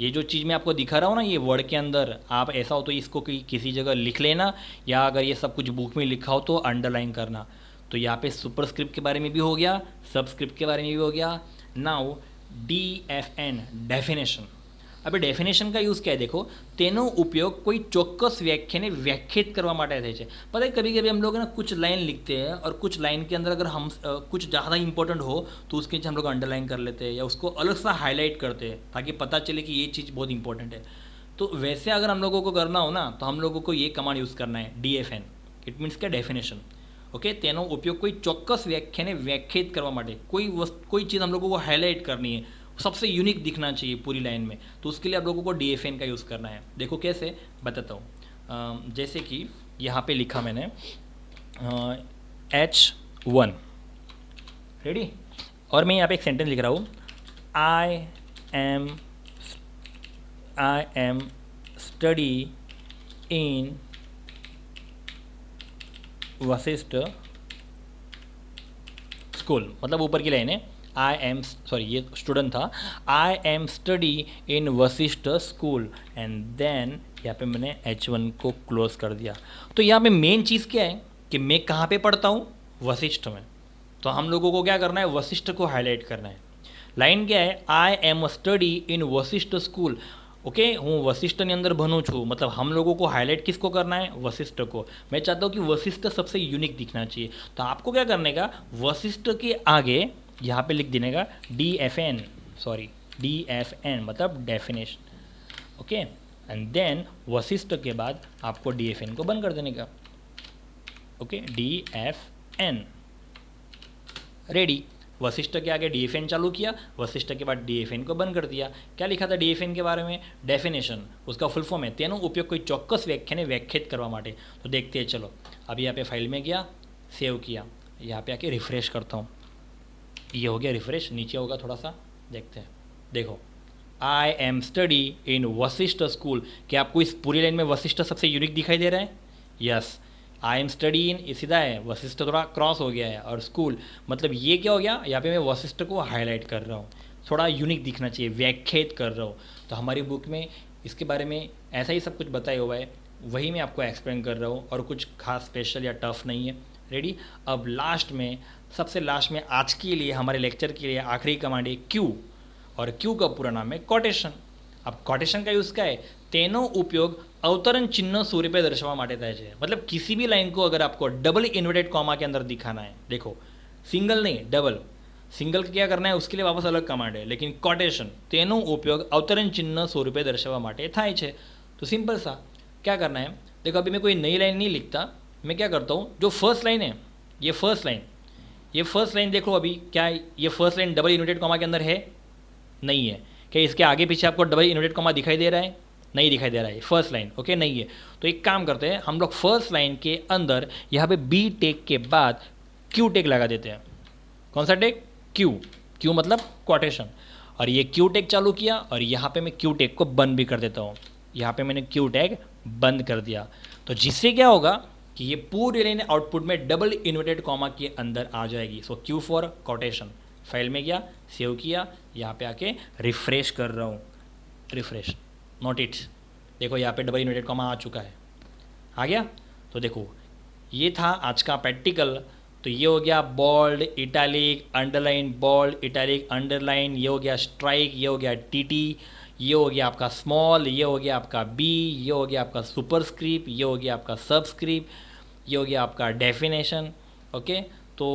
Speaker 1: ये जो चीज़ मैं आपको दिखा रहा हूँ ना, ये वर्ड के अंदर, आप ऐसा हो तो इसको किसी जगह लिख लेना, या अगर ये सब कुछ बुक में लिखा हो तो अंडरलाइन करना। तो यहाँ पे सुपरस्क्रिप्ट के बारे में भी हो गया, सबस्क्रिप्ट के बारे में भी हो गया। Now DFN, definition. अब डेफिनेशन का यूज़ क्या है, देखो, તેનો उपयोग कोई ચોક્કસ વ્યાખ્યાને વ્યાખ્યાયિત કરવા માટે થાય છે। पता है, कभी कभी हम लोग ना कुछ लाइन लिखते हैं और कुछ लाइन के अंदर अगर हम कुछ ज़्यादा इंपॉर्टेंट हो तो उसके नीचे हम लोग अंडरलाइन कर लेते हैं या उसको अलग सा हाईलाइट करते हैं, ताकि पता चले कि ये चीज़ बहुत इंपॉर्टेंट है। तो वैसे अगर हम लोगों को करना हो ना, तो हम लोगों को ये कमांड यूज़ करना है, DFN। इट मीन्स क्या, डेफिनेशन। ओके, તેનો उपयोग कोई ચોક્કસ વ્યાખ્યાને વ્યાખ્યાયિત કરવા માટે, कोई चीज़ हम लोगों को हाईलाइट करनी है, सबसे यूनिक दिखना चाहिए पूरी लाइन में, तो उसके लिए आप लोगों को DFN का यूज़ करना है। देखो कैसे, बताता हूँ। जैसे कि यहाँ पे लिखा मैंने H1, रेडी, और मैं यहाँ पे एक सेंटेंस लिख रहा हूँ, I am study in Vashishtha school, मतलब ऊपर की लाइन है, ये स्टूडेंट था, I am study in Vashishtha school, and then यहाँ पे मैंने H1 को क्लोज कर दिया। तो यहाँ पे मेन चीज़ क्या है कि मैं कहाँ पे पढ़ता हूँ, वशिष्ठ में। तो हम लोगों को क्या करना है, वशिष्ठ को हाईलाइट करना है। लाइन क्या है, आई am study in Vashishtha school. Okay, हूँ वशिष्ठની અંદર ભણું છું, मतलब हम लोगों को हाईलाइट किसको करना है, वशिष्ठ को। मैं चाहता हूँ कि वशिष्ठ सबसे यूनिक दिखना चाहिए, तो आपको क्या करने का, वशिष्ठ के आगे यहाँ पे लिख देने का DFN, मतलब definition. Okay, and then Vashishtha के बाद आपको DFN को बंद कर देने का। Okay, DFN, ready. वशिष्ठ के आगे DFN चालू किया, वशिष्ठ के बाद DFN को बंद कर दिया। क्या लिखा था DFN के बारे में, डेफिनेशन, उसका फुल फॉर्म है, તેનો उपयोग कोई ચોક્કસ વ્યાખ્યાને વ્યાખ્યાયિત કરવા માટે। तो देखते हैं, चलो अभी यहाँ पे फाइल में गया, सेव किया, यहाँ पे आके रिफ्रेश करता हूँ, ये हो गया रिफ्रेश, नीचे होगा थोड़ा सा, देखते हैं। देखो आई am study in Vashishtha school. क्या आपको इस पूरी लाइन में वशिष्ठ सबसे यूनिक दिखाई दे रहा है? यस, आई एम स्टडी इन ये सीधा है, वशिष्ठ थोड़ा क्रॉस हो गया है, और स्कूल मतलब ये क्या हो गया, यहाँ पे मैं वशिष्ठ को हाईलाइट कर रहा हूँ, थोड़ा यूनिक दिखना चाहिए, व्याख्यात कर रहा हूँ। तो हमारी बुक में इसके बारे में ऐसा ही सब कुछ बताया हुआ है, वही मैं आपको एक्सप्लेन कर रहा हूँ, और कुछ खास स्पेशल या टफ नहीं है। रेडी? अब लास्ट में, सबसे लास्ट में आज के लिए, हमारे लेक्चर के लिए आखिरी कमांड है क्यू, और क्यू का पूरा नाम है कोटेशन। अब कोटेशन का यूज़ क्या है? તેનો ઉપયોગ अवतरण चिन्ह सूर्य पे दर्शावा माटे થાય છે। मतलब किसी भी लाइन को अगर आपको डबल इन्वर्टेड कॉमा के अंदर दिखाना है, देखो सिंगल नहीं डबल, सिंगल क्या करना है उसके लिए वापस अलग कमांड है, लेकिन कोटेशन તેનો उपयोग अवतरण चिन्ह सूर्य पे दर्शावा माटे થાય છે। तो सिंपल सा क्या करना है, देखो अभी मैं कोई नई लाइन नहीं लिखता, मैं क्या करता हूँ, जो फर्स्ट लाइन है, ये फर्स्ट लाइन देख लो, अभी क्या ये first line double inverted comma के अंदर है? नहीं है। क्या इसके आगे पीछे आपको डबल इन्वर्टेड कॉमा दिखाई दे रहा है? नहीं दिखाई दे रहा है, फर्स्ट लाइन ओके नहीं है। तो एक काम करते हैं, हम लोग फर्स्ट लाइन के अंदर यहाँ पे बी टेक के बाद क्यू टेक लगा देते हैं। कौन सा टेक? क्यू। क्यू मतलब कोटेशन, और ये क्यू टेक चालू किया, और यहाँ पे मैं क्यू टेक को बंद भी कर देता हूँ। यहाँ पे मैंने क्यू टैग बंद कर दिया, तो जिससे क्या होगा कि ये पूरी लाइन आउटपुट में डबल इन्वर्टेड कॉमा के अंदर आ जाएगी। सो क्यू फॉर कोटेशन, फाइल में गया, सेव किया, यहाँ पे आके रिफ्रेश कर रहा हूँ, रिफ्रेश, नोट इट, देखो यहाँ पे डबल इन्वर्टेड कॉमा आ चुका है, आ गया। तो देखो ये था आज का प्रैक्टिकल। तो ये हो गया bold, italic, underline, bold, italic, underline, ये हो गया स्ट्राइक, ये हो गया टीटी, ये हो गया आपका स्मॉल, ये हो गया आपका बी, ये हो गया आपका सुपरस्क्रिप्ट, ये हो गया आपका सबस्क्रिप्ट, ये हो गया आपका डेफिनेशन। ओके, तो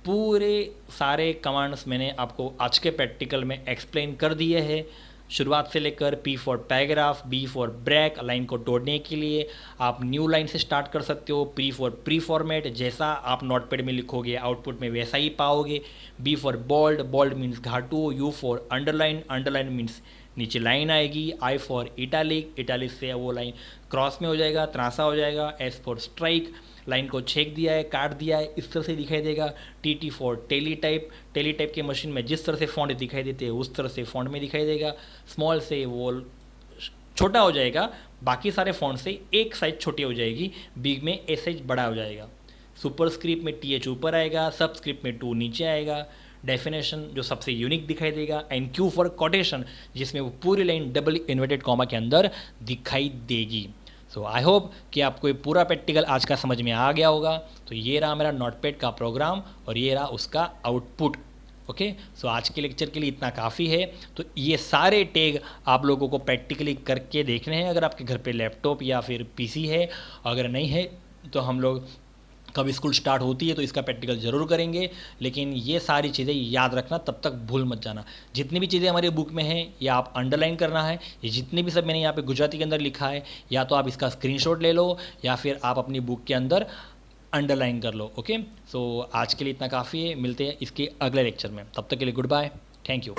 Speaker 1: पूरे सारे कमांड्स मैंने आपको आज के प्रैक्टिकल में एक्सप्लेन कर दिए हैं, शुरुआत से लेकर P for paragraph, B for break, line को तोड़ने के लिए आप न्यू लाइन से स्टार्ट कर सकते हो, पी फॉर प्री फॉर्मेट, जैसा आप नोटपैड में लिखोगे आउटपुट में वैसा ही पाओगे, B for bold, bold means घाटू, U for underline, underline means नीचे लाइन आएगी, आई फॉर इटैलिक, इटैलिक से वो लाइन क्रॉस में हो जाएगा, त्रासा हो जाएगा, एस फॉर स्ट्राइक, लाइन को छेक दिया है, काट दिया है, इस तरह से दिखाई देगा, T T for tele type, tele type के मशीन में जिस तरह से फॉन्ट दिखाई देते हैं उस तरह से फॉन्ट में दिखाई देगा, स्मॉल से वो छोटा हो जाएगा, बाकी सारे फॉन्ट से एक साइज छोटी हो जाएगी, बिग में ए साइज बड़ा हो जाएगा, सुपर स्क्रिप्ट में टी एच ऊपर आएगा, सब स्क्रिप्ट में टू नीचे आएगा, डेफिनेशन जो सबसे यूनिक दिखाई देगा, एंड क्यू फॉर कोटेशन जिसमें वो पूरी लाइन डबल इन्वर्टेड कॉमा के अंदर दिखाई देगी। सो आई होप कि आपको ये पूरा प्रैक्टिकल आज का समझ में आ गया होगा। तो ये रहा मेरा नोटपैड का प्रोग्राम, और ये रहा उसका आउटपुट। ओके, सो आज के लेक्चर के लिए इतना काफ़ी है। तो ये सारे टैग आप लोगों को प्रैक्टिकली करके देखने हैं, अगर आपके घर पे लैपटॉप या फिर पीसी है, अगर नहीं है तो हम लोग कब स्कूल स्टार्ट होती है तो इसका प्रैक्टिकल ज़रूर करेंगे। लेकिन ये सारी चीज़ें याद रखना, तब तक भूल मत जाना। जितनी भी चीज़ें हमारी बुक में हैं या आप अंडरलाइन करना है, ये जितने भी सब मैंने यहाँ पे गुजराती के अंदर लिखा है, या तो आप इसका स्क्रीनशॉट ले लो या फिर आप अपनी बुक के अंदर अंडरलाइन कर लो। ओके, सो आज के लिए इतना काफ़ी है, मिलते हैं इसके अगले लेक्चर में, तब तक के लिए गुड बाय, थैंक यू।